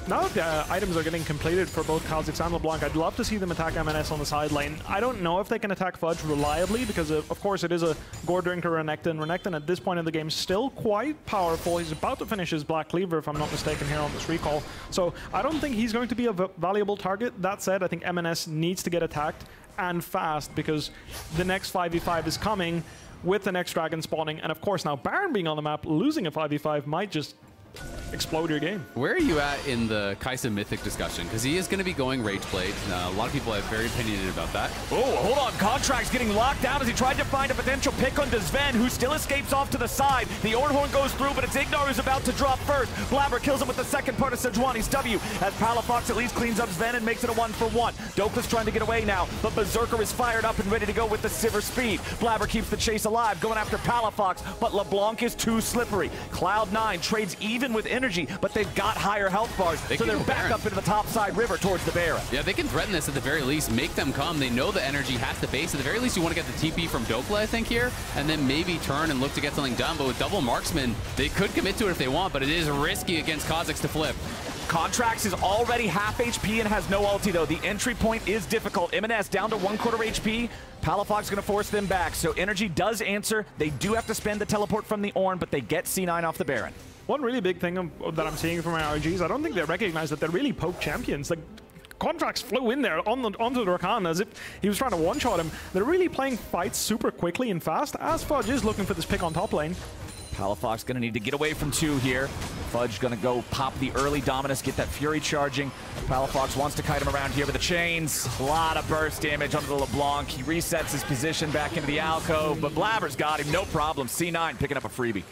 Now that the items are getting completed for both Kha'Zix and LeBlanc, I'd love to see them attack Emenes on the side lane. I don't know if they can attack Fudge reliably because, of course, it is a gore drinker Renekton. Renekton at this point in the game is still quite powerful. He's about to finish his Black Cleaver, if I'm not mistaken, here on this recall. So I don't think he's going to be a valuable target. That said, I think Emenes needs to get attacked and fast because the next 5v5 is coming with the next dragon spawning. And, of course, now Baron being on the map, losing a 5v5 might just explode your game. Where are you at in the Kai'Sa Mythic discussion? Because he is going to be going Rageblade. A lot of people are very opinionated about that. Oh, hold on. Contractz getting locked down as he tried to find a potential pick on Zven, who still escapes off to the side. The Ornn goes through, but it's IgNar who's about to drop first. Blaber kills him with the second part of Sejuani's W, as Palafox at least cleans up Zven and makes it a 1-for-1. Dhokla's trying to get away now, but Berserker is fired up and ready to go with the Sivir speed. Blaber keeps the chase alive, going after Palafox, but LeBlanc is too slippery. Cloud9 trades even with energy, but they've got higher health bars, so they're back up into the top side river towards the Baron. Yeah, they can threaten this at the very least, make them come. They know the energy has to base. At the very least, you want to get the TP from Dhokla, I think, here, and then maybe turn and look to get something done. But with double marksman, they could commit to it if they want, but it is risky against Kha'Zix to flip. Contractz is already half HP and has no ulti, though. The entry point is difficult. Emenes down to 1/4 HP. Palafox going to force them back, so energy does answer. They do have to spend the teleport from the Ornn, but they get C9 off the Baron. One really big thing that I'm seeing from NRG is I don't think they recognize that they're really poke champions. Like, Contractz flew in there onto the Rakan as if he was trying to one-shot him. They're really playing fights super quickly and fast, as Fudge is looking for this pick on top lane. Palafox going to need to get away from 2 here. Fudge going to go pop the early Dominus, get that Fury charging. Palafox wants to kite him around here with the chains. A lot of burst damage onto the LeBlanc. He resets his position back into the alcove, but Blaber's got him, no problem. C9 picking up a freebie.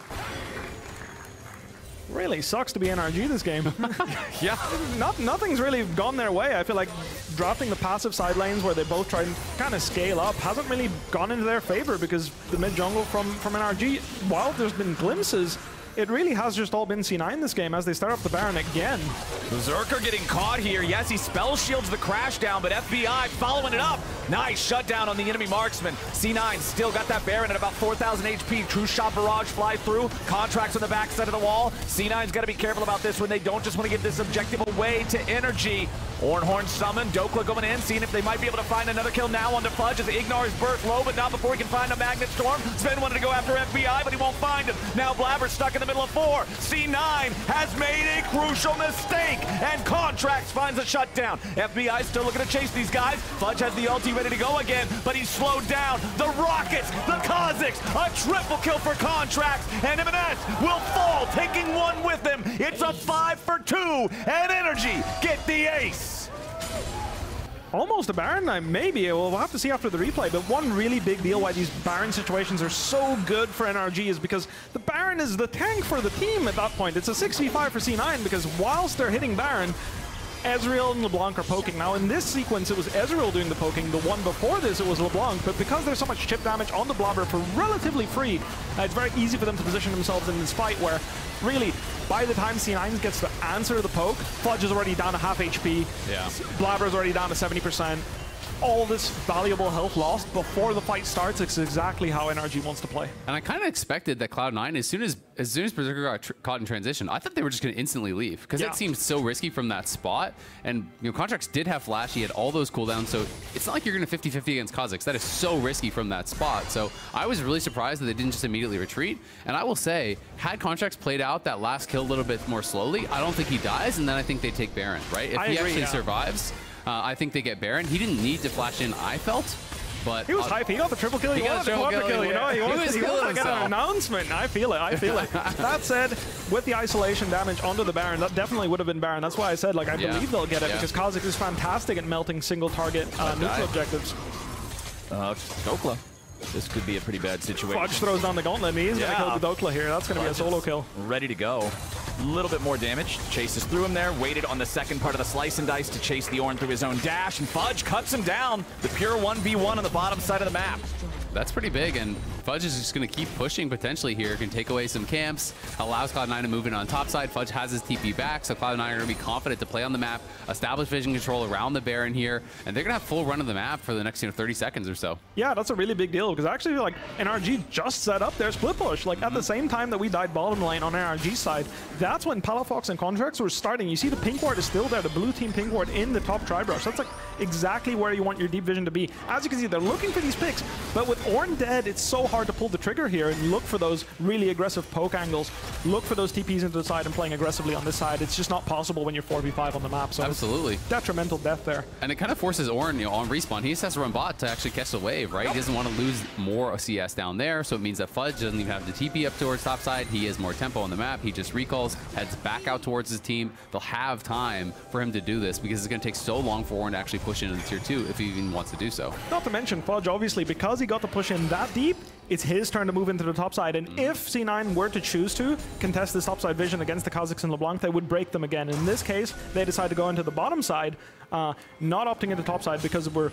Really sucks to be NRG this game. Yeah. Nothing's really gone their way. I feel like drafting the passive side lanes where they both try and kind of scale up hasn't really gone into their favor because the mid jungle from NRG, while there's been glimpses, it really has just all been C9 this game as they start up the Baron again. Berserker getting caught here. Yes, he spell shields the crash down, but FBI following it up. Nice shutdown on the enemy marksman. C9 still got that Baron at about 4,000 HP. True Shot Barrage fly through. Contractz on the backside of the wall. C9's got to be careful about this when they don't just want to give this objective away to NRG. Ornn summoned. Dhokla going in, seeing if they might be able to find another kill now onto Fudge as IgNar is burst low, but not before he can find a Magnet Storm. Zven wanted to go after FBI, but he won't find him. Now Blaber stuck in the middle of 4. C9 has made a crucial mistake, and Contractz finds a shutdown. FBI still looking to chase these guys. Fudge has the ulti ready to go again, but he's slowed down. The Rockets, the Kha'Zix, a triple kill for Contractz, and Emenes will fall, taking 1 with him. It's a 5-for-2, and NRG get the ace. Almost a Baron, maybe. We'll have to see after the replay, but one really big deal why these Baron situations are so good for NRG is because the Baron is the tank for the team at that point. It's a 6v5 for C9 because whilst they're hitting Baron, Ezreal and LeBlanc are poking. Now, in this sequence, it was Ezreal doing the poking. The one before this, it was LeBlanc. But because there's so much chip damage on the Blaber for relatively free, it's very easy for them to position themselves in this fight where, really, by the time C9 gets to answer the poke, Fudge is already down to half HP. Yeah. Blaber is already down to 70%. all this valuable health lost before the fight starts is exactly how NRG wants to play. And I kind of expected that Cloud9, as soon as Berserker got caught in transition, I thought they were just going to instantly leave because it seemed so risky from that spot. And Contractz did have flash, he had all those cooldowns, so it's not like you're going to 50-50 against Kha'Zix. That is so risky from that spot. So I was really surprised that they didn't just immediately retreat. And I will say, had Contractz played out that last kill a little bit more slowly, I don't think he dies, and then I think they take Baron, right? If he actually survives, I think they get Baron. He didn't need to flash in, I felt. But he was hype. He got the triple kill. He got the quadruple kill. You know, he wants to get an announcement. I feel it. I feel it. That said, with the isolation damage onto the Baron, that definitely would have been Baron. That's why I said, like, I believe they'll get it because Kha'Zix is fantastic at melting single target neutral objectives. Dhokla. This could be a pretty bad situation. Fudge throws down the gauntlet, and he's going to kill the Dhokla here. That's going to be a solo kill. Ready to go. A little bit more damage. Chases through him there. Waited on the second part of the slice and dice to chase the Ornn through his own dash, and Fudge cuts him down. The pure 1v1 on the bottom side of the map. That's pretty big, and Fudge is just going to keep pushing potentially here. Can take away some camps, allows Cloud9 to move in on top side. Fudge has his TP back, so Cloud9 are going to be confident to play on the map, establish vision control around the Baron here, and they're going to have full run of the map for the next 30 seconds or so. Yeah, that's a really big deal, because actually, like, NRG just set up their split push. Like, at the same time that we died bottom lane on NRG's side, that's when Palafox and Contractz were starting. You see the pink ward is still there, the blue team pink ward in the top tri-brush. That's, like, exactly where you want your deep vision to be. As you can see, they're looking for these picks, but with Ornn dead, it's so hard to pull the trigger here and look for those really aggressive poke angles, look for those TPs into the side and playing aggressively on this side. It's just not possible when you're 4v5 on the map. So absolutely detrimental death there. And it kind of forces Ornn, on respawn, he just has to run bot to actually catch the wave, right? He doesn't want to lose more CS down there, so it means that Fudge doesn't even have the TP up towards top side. He has more tempo on the map. He just recalls, heads back out towards his team. They'll have time for him to do this because it's going to take so long for Ornn to actually push into the tier 2 if he even wants to do so. Not to mention Fudge, obviously, because he got to push in that deep, it's his turn to move into the top side, and if C9 were to choose to contest this topside vision against the Kha'Zix and LeBlanc, they would break them again. In this case, they decide to go into the bottom side, not opting into top side because we're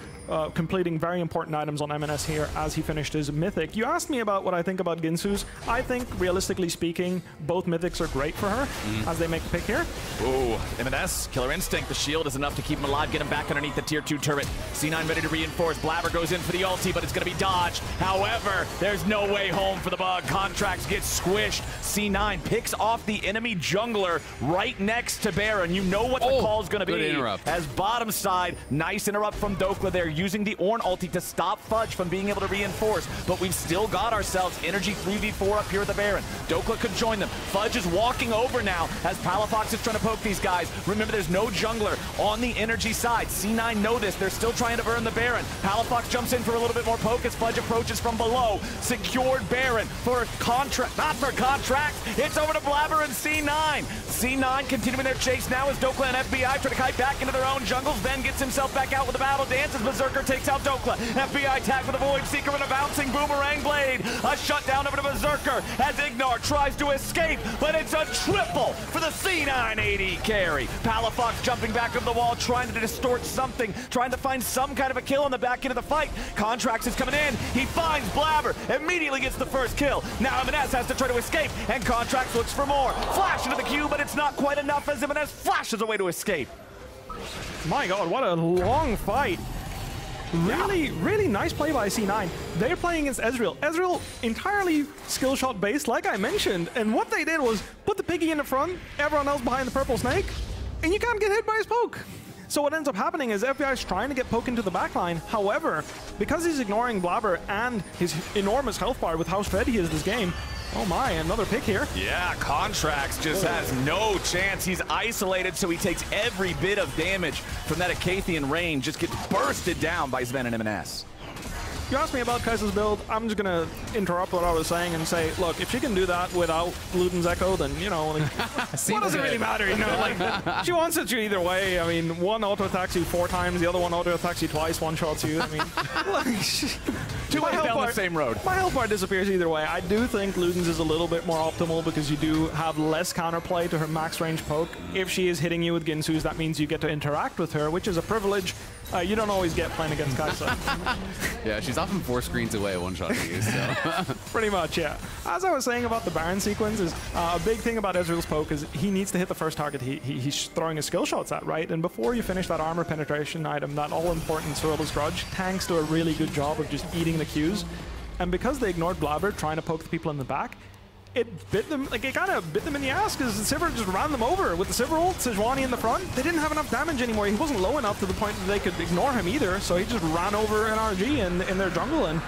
completing very important items on Emenes here as he finished his Mythic. You asked me about what I think about Ginsu's. I think, realistically speaking, both Mythics are great for her as they make the pick here. Ooh, Emenes, Killer Instinct. The shield is enough to keep him alive, get him back underneath the tier 2 turret. C9 ready to reinforce. Blaber goes in for the ulti, but it's going to be dodged. However, there's no way home for the bug. Contractz gets squished. C9 picks off the enemy jungler right next to Baron. You know what the call is going to be. Interrupt. As bottom side, nice interrupt from Dhokla there, using the Ornn ulti to stop Fudge from being able to reinforce. But we've still got ourselves energy 3v4 up here at the Baron. Dhokla could join them. Fudge is walking over now as Palafox is trying to poke these guys. Remember, there's no jungler on the energy side. C9 know this. They're still trying to burn the Baron. Palafox jumps in for a little bit more poke as Fudge approaches from below. Secured Baron for Contractz, not for Contractz. It's over to Blaber and C9. C9 continuing their chase now as Dhokla and FBI try to kite back into their own jungles. Then gets himself back out with a battle dance as Berserker takes out Dhokla. FBI tag with a Void Seeker and a bouncing boomerang blade. A shutdown over to Berserker as IgNar tries to escape, but it's a triple for the C9 AD carry. Palafox jumping back over the wall, trying to distort something, trying to find some kind of a kill on the back end of the fight. Contractz is coming in. He finds Blaber, immediately gets the first kill. Now Emenes has to try to escape, and Contractz looks for more. Flash into the queue, but it's not quite enough as Emenes flashes away to escape. My God, what a long fight. Really, really nice play by C9. They're playing against Ezreal. Ezreal entirely skill shot based, like I mentioned, and what they did was put the piggy in the front, everyone else behind the purple snake, and you can't get hit by his poke. So what ends up happening is FBI is trying to get poke into the backline. However, because he's ignoring Blaber and his enormous health bar with how steady he is this game, oh my, another pick here. Yeah, Contractz just has no chance. He's isolated, so he takes every bit of damage from that Acathian range. Just gets bursted down by Zven and Emenes. You asked me about Kai'Sa's build. I'm just going to interrupt what I was saying and say, look, if she can do that without Luden's Echo, then, you know, like, what does it really matter? You know, like, she wants it to either way. I mean, one auto-attacks you 4 times, the other one auto-attacks you twice, one-shots you. I mean, like, two ways down the same road. My health bar disappears either way. I do think Luden's is a little bit more optimal because you do have less counterplay to her max range poke. If she is hitting you with Ginsu's, that means you get to interact with her, which is a privilege you don't always get playing against Kai'Sa. Yeah, she's often 4 screens away one-shotting you, so. Pretty much, yeah. As I was saying about the Baron sequence, is a big thing about Ezreal's poke is he needs to hit the first target he's throwing his skill shots at, right? And before you finish that armor penetration item, that all-important Sorrel's Grudge, tanks do a really good job of just eating the Qs. And because they ignored Blaber trying to poke the people in the back, it bit them, like it kind of bit them in the ass because Sivir just ran them over with the Sivir ult, Sejuani in the front. They didn't have enough damage anymore. He wasn't low enough to the point that they could ignore him either, so he just ran over NRG in their jungle and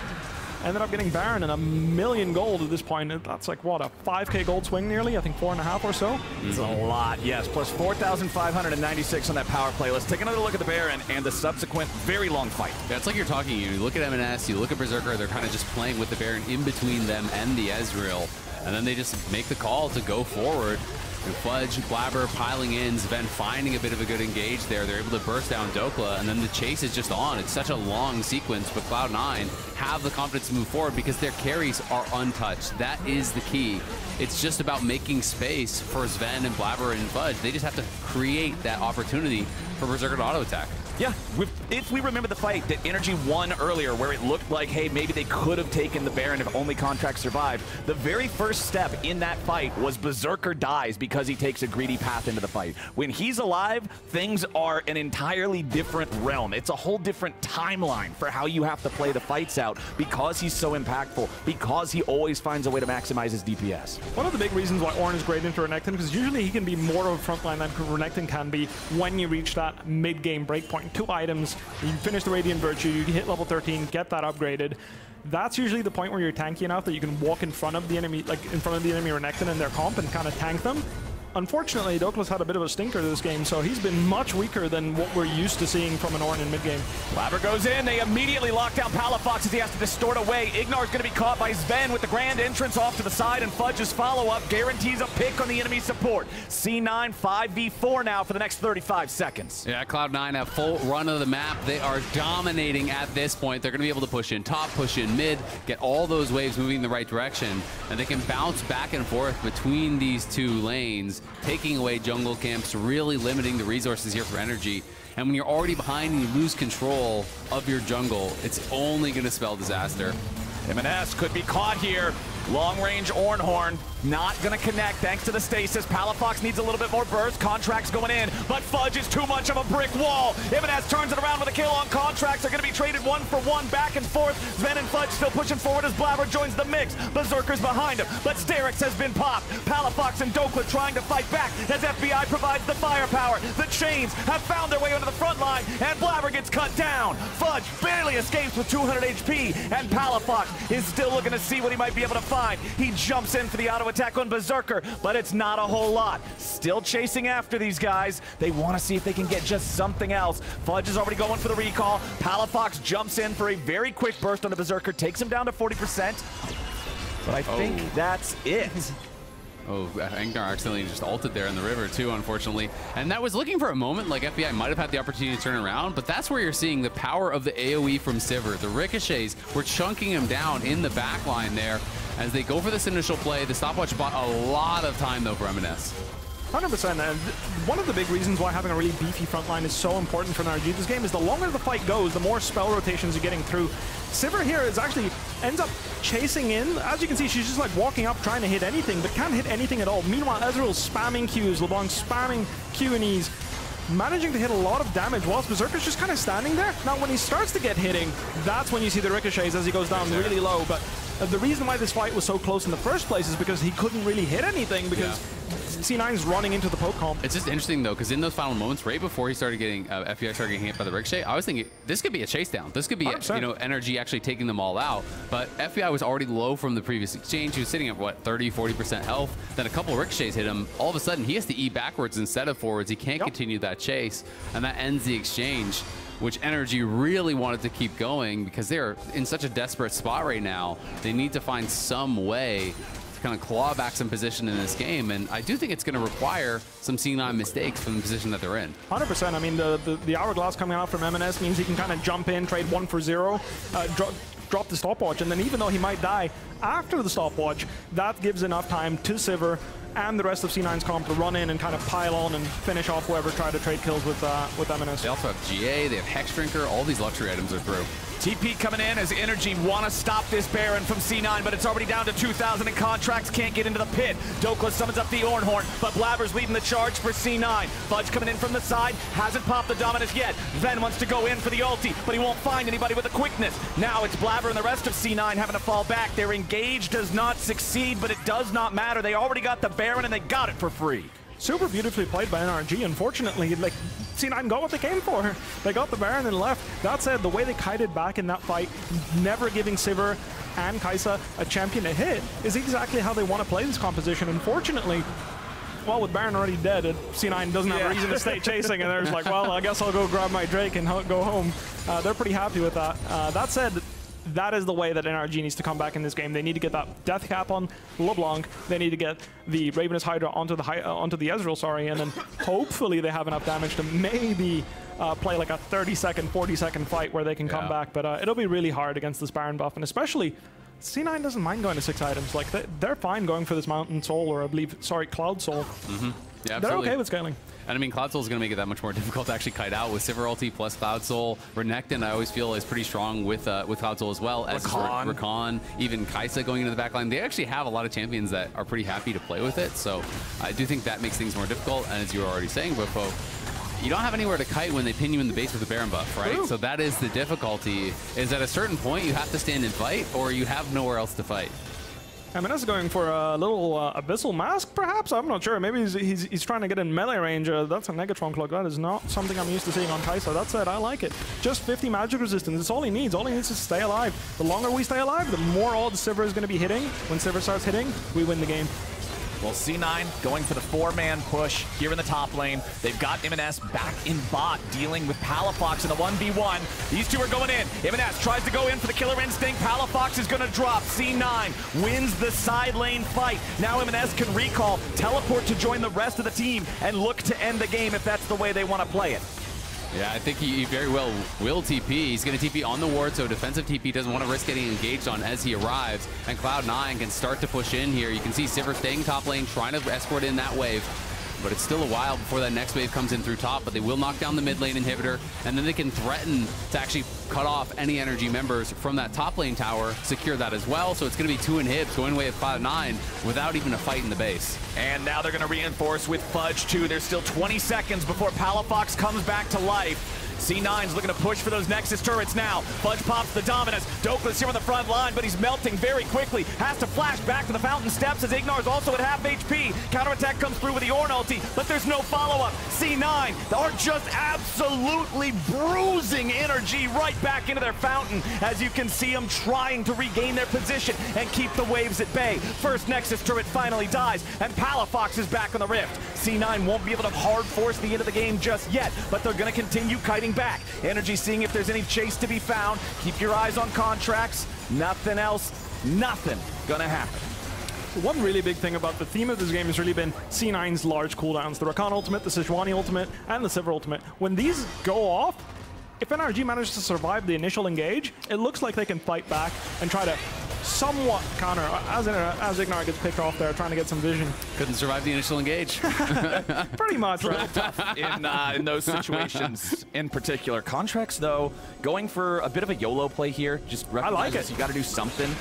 ended up getting Baron and 1 million gold at this point. That's like, what, a 5k gold swing nearly? I think 4.5 or so. It's a lot, yes. Plus 4,596 on that power play. Let's take another look at the Baron and the subsequent very long fight. Yeah, it's like you're talking, you look at Emenes, you look at Berserker, they're kind of just playing with the Baron in between them and the Ezreal. And then they just make the call to go forward. And Fudge, Blaber piling in, Zven finding a bit of a good engage there. They're able to burst down Dhokla, and then the chase is just on. It's such a long sequence, but Cloud9 have the confidence to move forward because their carries are untouched. That is the key. It's just about making space for Zven and Blaber and Fudge. They just have to create that opportunity for Berserker to auto-attack. Yeah, if we remember the fight that NRG won earlier where it looked like, hey, maybe they could have taken the Baron if only Contractz survived, the very first step in that fight was Berserker dies because he takes a greedy path into the fight. When he's alive, things are an entirely different realm. It's a whole different timeline for how you have to play the fights out because he's so impactful, because he always finds a way to maximize his DPS. One of the big reasons why Ornn is great into Renekton, because usually he can be more of a frontline than Renekton can be when you reach that mid-game breakpoint. 2 items, you finish the Radiant Virtue, you hit level 13, get that upgraded. That's usually the point where you're tanky enough that you can walk in front of the enemy, like in front of the enemy Renekton and their comp and kind of tank them. Unfortunately, Dhokla's had a bit of a stinker this game, so he's been much weaker than what we're used to seeing from an Ornn in mid-game. Blaber goes in, they immediately lock down Palafox as he has to distort away. IgNar's going to be caught by Zven with the grand entrance off to the side, and Fudge's follow-up guarantees a pick on the enemy support. C9 5v4 now for the next 35 seconds. Yeah, Cloud9 have full run of the map. They are dominating at this point. They're going to be able to push in top, push in mid, get all those waves moving in the right direction, and they can bounce back and forth between these 2 lanes, taking away jungle camps, really limiting the resources here for NRG. And when you're already behind and you lose control of your jungle, it's only going to spell disaster. Emenes could be caught here. Long-range Ornn, not going to connect thanks to the stasis. Palafox needs a little bit more burst. Contractz going in, but Fudge is too much of a brick wall. Emenes turns it around with a kill on Contractz. They're going to be traded 1-for-1 back and forth. Zven and Fudge still pushing forward as Blaber joins the mix. Berserker's behind him, but Sterix has been popped. Palafox and Dhokla trying to fight back as FBI provides the firepower. The chains have found their way onto the front line, and Blaber gets cut down. Fudge barely escapes with 200 HP, and Palafox is still looking to see what he might be able to find. He jumps in for the auto attack on Berserker, but it's not a whole lot. Still chasing after these guys. They want to see if they can get just something else. Fudge is already going for the recall. Palafox jumps in for a very quick burst on the Berserker, takes him down to 40%. But I think that's it. Oh, IgNar accidentally just ulted there in the river too, unfortunately. And that was looking for a moment like FBI might have had the opportunity to turn around, but that's where you're seeing the power of the AoE from Sivir. The ricochets were chunking him down in the back line there as they go for this initial play. The stopwatch bought a lot of time though for Emenes. 100%, and one of the big reasons why having a really beefy front line is so important for NRG this game is the longer the fight goes, the more spell rotations you're getting through. Sivir here is actually ends up chasing in. As you can see, she's just like walking up trying to hit anything, but can't hit anything at all. Meanwhile, Ezreal's spamming Qs, LeBlanc spamming Q and Es, managing to hit a lot of damage whilst Berserker's just kind of standing there. Now, when he starts to get hitting, that's when you see the ricochets as he goes down really low, but the reason why this fight was so close in the first place is because he couldn't really hit anything because C9's running into the poke comp. It's just interesting though, because in those final moments, right before he started getting FBI started getting hit by the ricochet, I was thinking this could be a chase down. This could be NRG actually taking them all out. But FBI was already low from the previous exchange. He was sitting at what 30-40% health. Then a couple of ricochets hit him. All of a sudden, he has to E backwards instead of forwards. He can't continue that chase, and that ends the exchange, which NRG really wanted to keep going because they're in such a desperate spot right now. They need to find some way to kind of claw back some position in this game, and I do think it's going to require some C9 mistakes from the position that they're in. 100%. I mean, the hourglass coming out from Emenes means he can kind of jump in, trade 1 for 0, drop the stopwatch, and then even though he might die after the stopwatch, that gives enough time to Sivir and the rest of C9's comp to run in and kind of pile on and finish off whoever tried to trade kills with Emenes. They also have GA, they have Hex Drinker, all these luxury items are through. TP coming in as NRG want to stop this Baron from C9, but it's already down to 2,000 and Contractz can't get into the pit. Dhokla summons up the Ornn, but Blaber's leading the charge for C9. Fudge coming in from the side, hasn't popped the Dominus yet. Zven wants to go in for the ulti, but he won't find anybody with the quickness. Now it's Blaber and the rest of C9 having to fall back. Their engage does not succeed, but it does not matter. They already got the Baron and they got it for free. Super beautifully played by NRG. Unfortunately, like, C9 got what they came for. They got the Baron and left. That said, the way they kited back in that fight, never giving Sivir and Kai'Sa a champion to hit, is exactly how they want to play this composition. Unfortunately, well, with Baron already dead, C9 doesn't have a reason to stay chasing, and they're just like, well, I guess I'll go grab my Drake and go home. They're pretty happy with that. That said, that is the way that NRG needs to come back in this game. They need to get that death cap on LeBlanc. They need to get the Ravenous Hydra onto the Ezreal, sorry, and then hopefully they have enough damage to maybe play like a 30-second, 40-second fight where they can come back. But it'll be really hard against this Baron buff, and especially C9 doesn't mind going to 6 items. Like, they're fine going for this Mountain Soul, or I believe, sorry, Cloud Soul. Yeah, they're okay with scaling. And I mean, Cloud Soul is going to make it that much more difficult to actually kite out with Sivir ulti plus Cloud Soul. Renekton, I always feel, is pretty strong with Cloud Soul as well. As Rakan, even Kai'Sa going into the backline. They actually have a lot of champions that are pretty happy to play with it. So I do think that makes things more difficult. And as you were already saying, Bwipo, you don't have anywhere to kite when they pin you in the base with the Baron buff, right? Ooh. So that is the difficulty, is at a certain point you have to stand and fight, or you have nowhere else to fight. Emenes is going for a little Abyssal Mask, perhaps? I'm not sure. Maybe he's trying to get in melee range. That's a Negatron Cloak. That is not something I'm used to seeing on Kai'Sa. That said, I like it. Just 50 magic resistance. That's all he needs. All he needs is to stay alive. The longer we stay alive, the more odds Sivir is going to be hitting. When Sivir starts hitting, we win the game. Well, C9 going for the 4-man push here in the top lane. They've got Emenes back in bot, dealing with Palafox in the 1v1. These two are going in. Emenes tries to go in for the killer instinct. Palafox is going to drop. C9 wins the side lane fight. Now Emenes can recall, teleport to join the rest of the team, and look to end the game if that's the way they want to play it. Yeah, I think he very well will TP. He's going to TP on the ward, so defensive TP doesn't want to risk getting engaged on as he arrives. And Cloud9 can start to push in here. You can see Sivir staying top lane, trying to escort in that wave. But it's still a while before that next wave comes in through top, but they will knock down the mid lane inhibitor, and then they can threaten to actually cut off any NRG members from that top lane tower, secure that as well. So it's going to be 2 inhibs going away with Cloud9 without even a fight in the base. And now they're going to reinforce with Fudge too. There's still 20 seconds before Palafox comes back to life. C9's looking to push for those Nexus turrets now. Fudge pops the Dominus. Dhokla's here on the front line, but he's melting very quickly. Has to flash back to the fountain steps as IgNar is also at half HP. Counterattack comes through with the Ornn ulti, but there's no follow-up. C9 are just absolutely bruising NRG right back into their fountain, as you can see them trying to regain their position and keep the waves at bay. First Nexus turret finally dies, and Palafox is back on the rift. C9 won't be able to hard force the end of the game just yet, but they're going to continue kiting back. NRG seeing if there's any chase to be found. Keep your eyes on Contractz. Nothing else, nothing gonna happen. One really big thing about the theme of this game has really been C9's large cooldowns. The Rakan ultimate, the Sejuani ultimate, and the Sivir ultimate. When these go off, if NRG manages to survive the initial engage, it looks like they can fight back and try to somewhat counter, as IgNar gets picked off there, trying to get some vision. Couldn't survive the initial engage. Pretty much, right? Tough in those situations in particular. Contractz, though, going for a bit of a YOLO play here. Just recognizes you got to do something.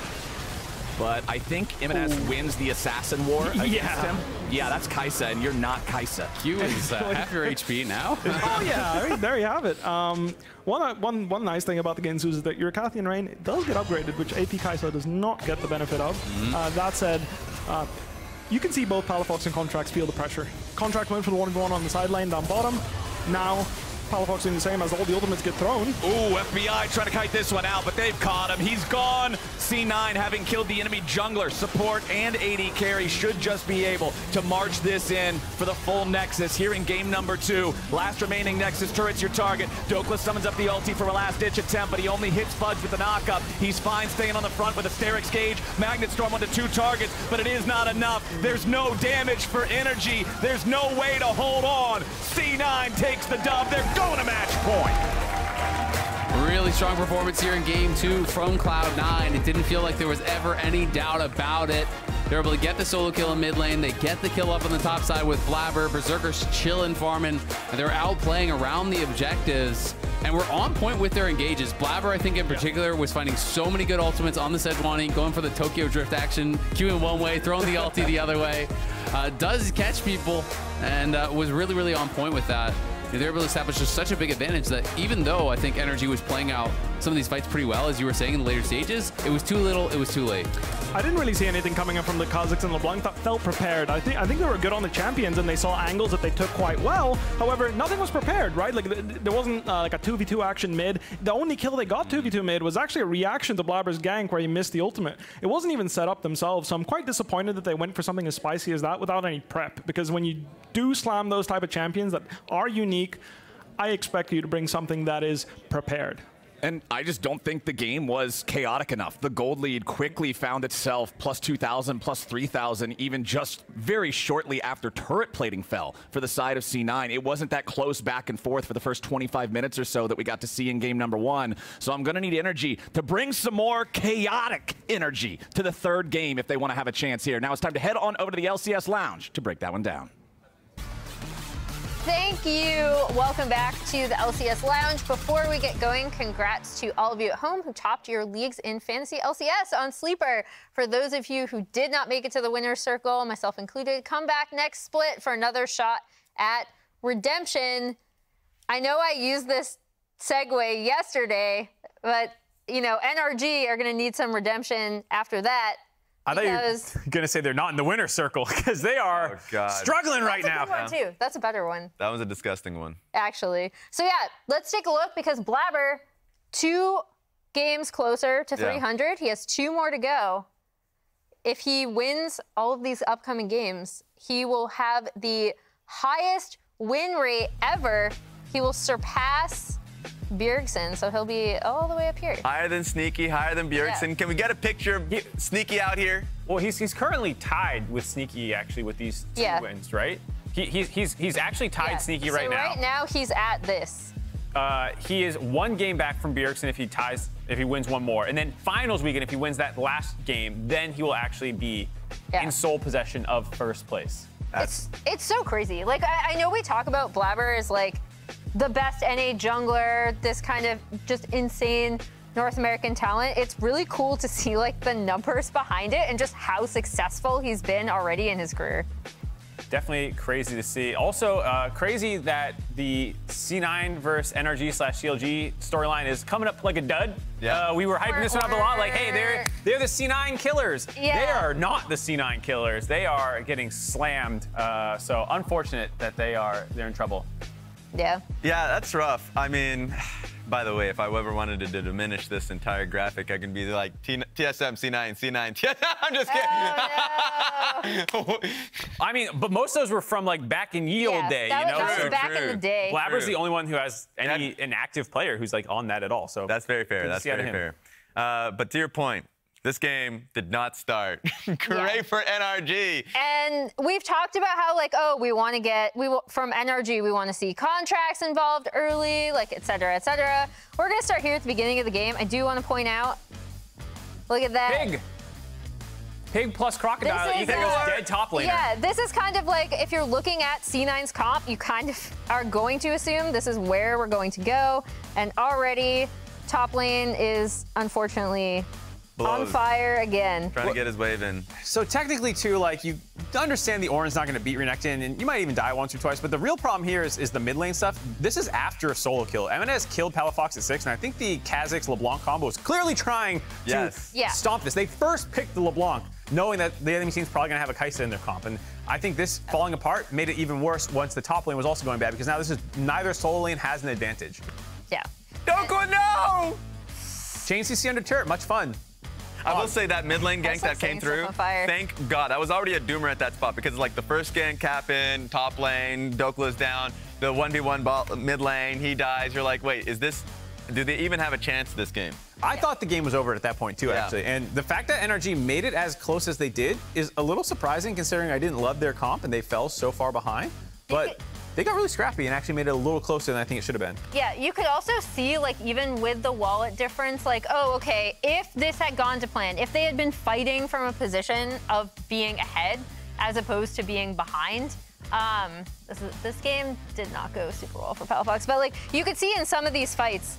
But I think Emenes wins the Assassin War against him. Yeah, that's Kai'Sa, and you're not Kai'Sa. Q is half your HP now. Oh, yeah, I mean, there you have it. One nice thing about the Gensus is that your Cathian Rain does get upgraded, which AP Kai'Sa does not get the benefit of. That said, you can see both Palafox and Contractz feel the pressure. Contractz went for the 1v1 on the side lane down bottom. Now, Palafox doing the same as all the ultimates get thrown. Ooh, FBI trying to kite this one out, but they've caught him. He's gone. C9 having killed the enemy jungler, support, and AD carry should just be able to march this in for the full Nexus here in game number 2. Last remaining Nexus turret's your target. Dhokla summons up the ulti for a last-ditch attempt, but he only hits Fudge with the knockup. He's fine staying on the front with a Sterix gauge. Magnet Storm onto 2 targets, but it is not enough. There's no damage for NRG. There's no way to hold on. C9 takes the dub. They're going to match point. Really strong performance here in game 2 from Cloud9. It didn't feel like there was ever any doubt about it. They're able to get the solo kill in mid lane. They get the kill up on the top side with Blaber. Berserker's chilling, farming, and they're out playing around the objectives. And we're on point with their engages. Blaber, I think in particular, was finding so many good ultimates on the Sejuani, going for the Tokyo Drift action, queuing one way, throwing the ulti the other way. Does catch people, and was really, really on point with that. They're able to establish just such a big advantage that even though I think NRG was playing out some of these fights pretty well, as you were saying in the later stages, it was too little, it was too late. I didn't really see anything coming up from the Kha'Zix and LeBlanc that felt prepared. I think they were good on the champions and they saw angles that they took quite well. However, nothing was prepared, right? Like there wasn't like a 2v2 action mid. The only kill they got 2v2 mid was actually a reaction to Blaber's gank where he missed the ultimate. It wasn't even set up themselves, so I'm quite disappointed that they went for something as spicy as that without any prep, because when you do slam those type of champions that are unique, I expect you to bring something that is prepared. And I just don't think the game was chaotic enough. The gold lead quickly found itself plus 2,000, plus 3,000, even just very shortly after turret plating fell for the side of C9. It wasn't that close back and forth for the first 25 minutes or so that we got to see in game number 1. So I'm going to need NRG to bring some more chaotic energy to the third game if they want to have a chance here. Now it's time to head on over to the LCS Lounge to break that one down. Thank you. Welcome back to the LCS Lounge. Before we get going, congrats to all of you at home who topped your leagues in Fantasy LCS on Sleeper. For those of you who did not make it to the winner's circle, myself included, come back next split for another shot at redemption. I know I used this segue yesterday, but, you know, NRG are going to need some redemption after that. I thought you were going to say they're not in the winner's circle, because they are struggling right now. That's a good one, too. That's a better one. That was a disgusting one. Actually. So, yeah, let's take a look, because Blaber, 2 games closer to 300. He has 2 more to go. If he wins all of these upcoming games, he will have the highest win rate ever. He will surpass Bjergsen, so he'll be all the way up here. Higher than Sneaky, higher than Bjergsen. Yeah. Can we get a picture of Sneaky out here? Well, he's currently tied with Sneaky, actually, with these 2 wins, right? He's actually tied Sneaky right now. Right now, he's at this. He is 1 game back from Bjergsen if he wins 1 more. And then finals weekend, if he wins that last game, then he will actually be in sole possession of first place. It's so crazy. Like, I know we talk about Blaber as, like, the best NA jungler, this kind of just insane North American talent. It's really cool to see like the numbers behind it and just how successful he's been already in his career. Definitely crazy to see. Also, crazy that the C9 versus NRG/CLG storyline is coming up like a dud. Yeah. We were hyping this one up a lot, like, hey, they're the C9 killers. Yeah. They are not the C9 killers. They are getting slammed. So unfortunate that they're in trouble. Yeah. Yeah, that's rough. I mean, by the way, if I ever wanted to diminish this entire graphic, I can be like TSM, C9, C9, TSM. I'm just kidding. Oh, no. I mean, but most of those were from like back in ye old day, you know? That was back in the day. Blaber's the only one who has an active player who's like on that at all. So that's very fair. That's very fair. But to your point, this game did not start great for NRG. And we've talked about how, like, oh, from NRG, we want to see Contractz involved early, like, et cetera, et cetera. We're going to start here at the beginning of the game. I do want to point out, look at that. Pig plus Crocodile equals dead top laner. Yeah, this is kind of like, if you're looking at C9's comp, you kind of are going to assume this is where we're going to go. And already, top lane is, unfortunately, on fire again. Trying to get his wave in. So technically, too, like, you understand the Ornn's not going to beat Renekton, and you might even die once or twice, but the real problem here is the mid lane stuff. This is after a solo kill. Emenes killed Palafox at 6, and I think the Kha'Zix LeBlanc combo is clearly trying to stomp this. They first picked the LeBlanc, knowing that the enemy team's probably going to have a Kai'Sa in their comp, and I think this falling apart made it even worse once the top lane was also going bad, because now this is neither solo lane has an advantage. Yeah. Dhokla, no! Chain CC under turret, much fun. I will say that mid lane gank that came through, thank God. I was already a doomer at that spot because like the first gank cap in, top lane, Dhokla's down, the 1v1 mid lane, he dies. You're like, wait, do they even have a chance this game? I thought the game was over at that point too, actually. And the fact that NRG made it as close as they did is a little surprising considering I didn't love their comp and they fell so far behind. But they got really scrappy and actually made it a little closer than I think it should have been. Yeah, you could also see, like, even with the wallet difference, like, oh, okay, if this had gone to plan, if they had been fighting from a position of being ahead as opposed to being behind, this game did not go super well for Palafox. But, like, you could see in some of these fights,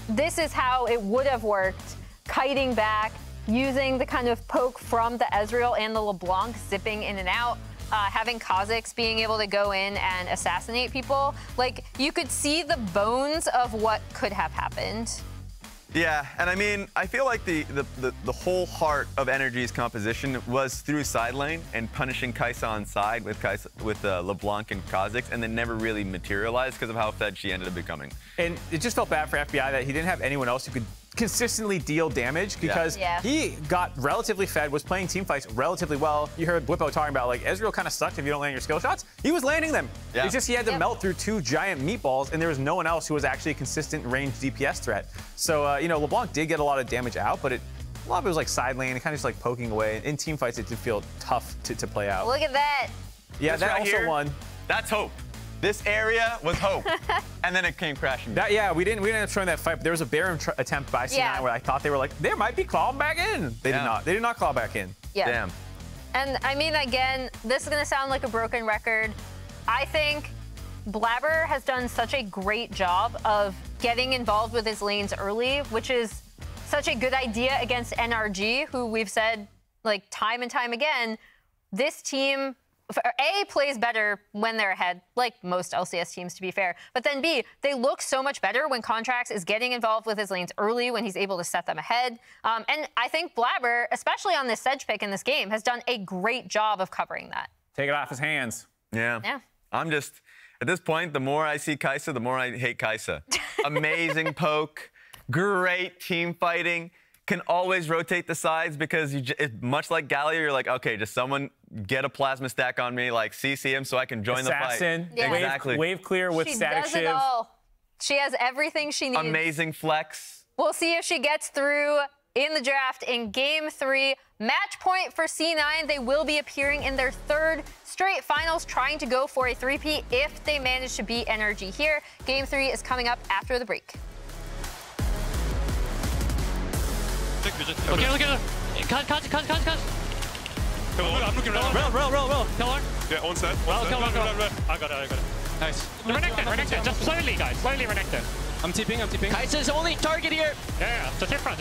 this is how it would have worked, kiting back, using the kind of poke from the Ezreal and the LeBlanc, zipping in and out, having Kha'Zix being able to go in and assassinate people. Like, you could see the bones of what could have happened. Yeah, and I mean, I feel like the whole heart of NRG's composition was through side lane and punishing Kai'Sa on side with LeBlanc and Kha'Zix, and then never really materialized because of how fed she ended up becoming. And it just felt bad for FBI that he didn't have anyone else who could consistently deal damage because he got relatively fed, was playing team fights relatively well. You heard Bwipo talking about, like, Ezreal kind of sucked if you don't land your skill shots. He was landing them. Yeah. It's just he had to melt through 2 giant meatballs, and there was no one else who was actually a consistent ranged DPS threat. So, you know, LeBlanc did get a lot of damage out, but a lot of it was like side lane and kind of just like poking away. In team fights, it did feel tough to play out. Look at that. Yeah, that right also here, won. That's hope. This area was hope, and then it came crashing. We didn't end up showing that fight. But there was a Baron attempt by C9 where I thought they were like, there might be claw back in. They did not. They did not claw back in. Yeah. Damn. And I mean, again, this is gonna sound like a broken record. I think Blaber has done such a great job of getting involved with his lanes early, which is such a good idea against NRG, who we've said, like, time and time again, this team, A, plays better when they're ahead, like most LCS teams, to be fair. But then B, they look so much better when Contractz is getting involved with his lanes early, when he's able to set them ahead. And I think Blaber, especially on this Sedge pick in this game, has done a great job of covering that. Take it off his hands. Yeah. I'm just, at this point, the more I see Kai'Sa, the more I hate Kai'Sa. Amazing poke, great team fighting, can always rotate the sides because much like Gallia, you're like, okay, just someone get a plasma stack on me, like CC him so I can join the fight. Yeah. Exactly. Wave clear with static shiv. She does it all. She has everything she needs. Amazing flex. We'll see if she gets through in the draft in Game 3. Match point for C9. They will be appearing in their 3rd straight finals, trying to go for a 3-peat if they manage to beat NRG here. Game 3 is coming up after the break. Okay, look at her. Cut. Come on, I'm looking around. Rell. Kill her. Yeah, on set. Rell. I got it. Nice. Renekton. Just slowly, guys. Slowly, Renekton. I'm TPing. Kai'Sa's only target here. Yeah. Just in front.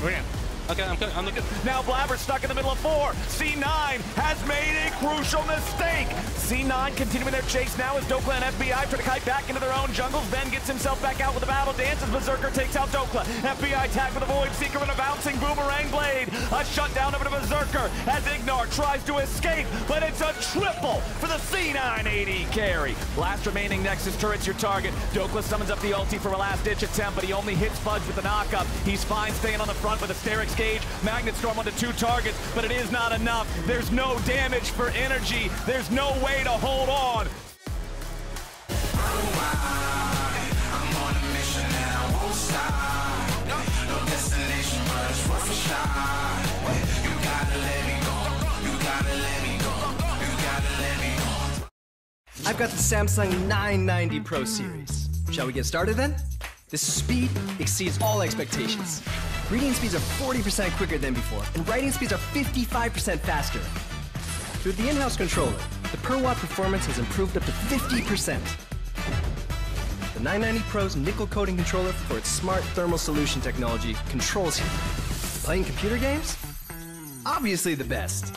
We're in. Okay, I'm looking. Now Blaber stuck in the middle of 4. C9 has made a crucial mistake. C9 continuing their chase now as Dhokla and FBI try to kite back into their own jungles. Zven gets himself back out with a battle dance as Berserker takes out Dhokla. FBI tagged with a Void Seeker and a bouncing boomerang blade. A shutdown over to Berserker as IgNar tries to escape, but it's a triple for the C9 AD carry. Last remaining Nexus turret's your target. Dhokla summons up the ulti for a last-ditch attempt, but he only hits Fudge with the knock-up. He's fine staying on the front with a Sterix Gauge. Magnet Storm onto 2 targets, but it is not enough. There's no damage for NRG. There's no way to hold on. I'm on a mission and I won't stop. No destination, but it's worth a shot. You gotta let me go. You gotta let me go. You gotta let me go. I've got the Samsung 990 Pro series. Shall we get started then? The speed exceeds all expectations. Reading speeds are 40% quicker than before, and writing speeds are 55% faster. Through the in-house controller, the per-watt performance has improved up to 50%. The 990 Pro's nickel coating controller for its smart thermal solution technology controls you. Playing computer games? Obviously the best.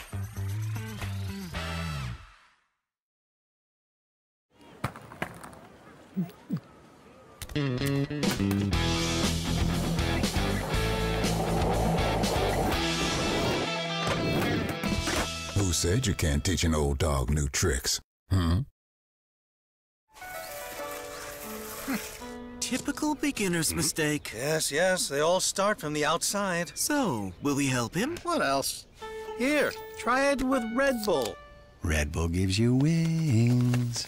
Who said you can't teach an old dog new tricks? Typical beginner's mistake. Yes, they all start from the outside. So, will we help him? What else? Here, try it with Red Bull. Red Bull gives you wings.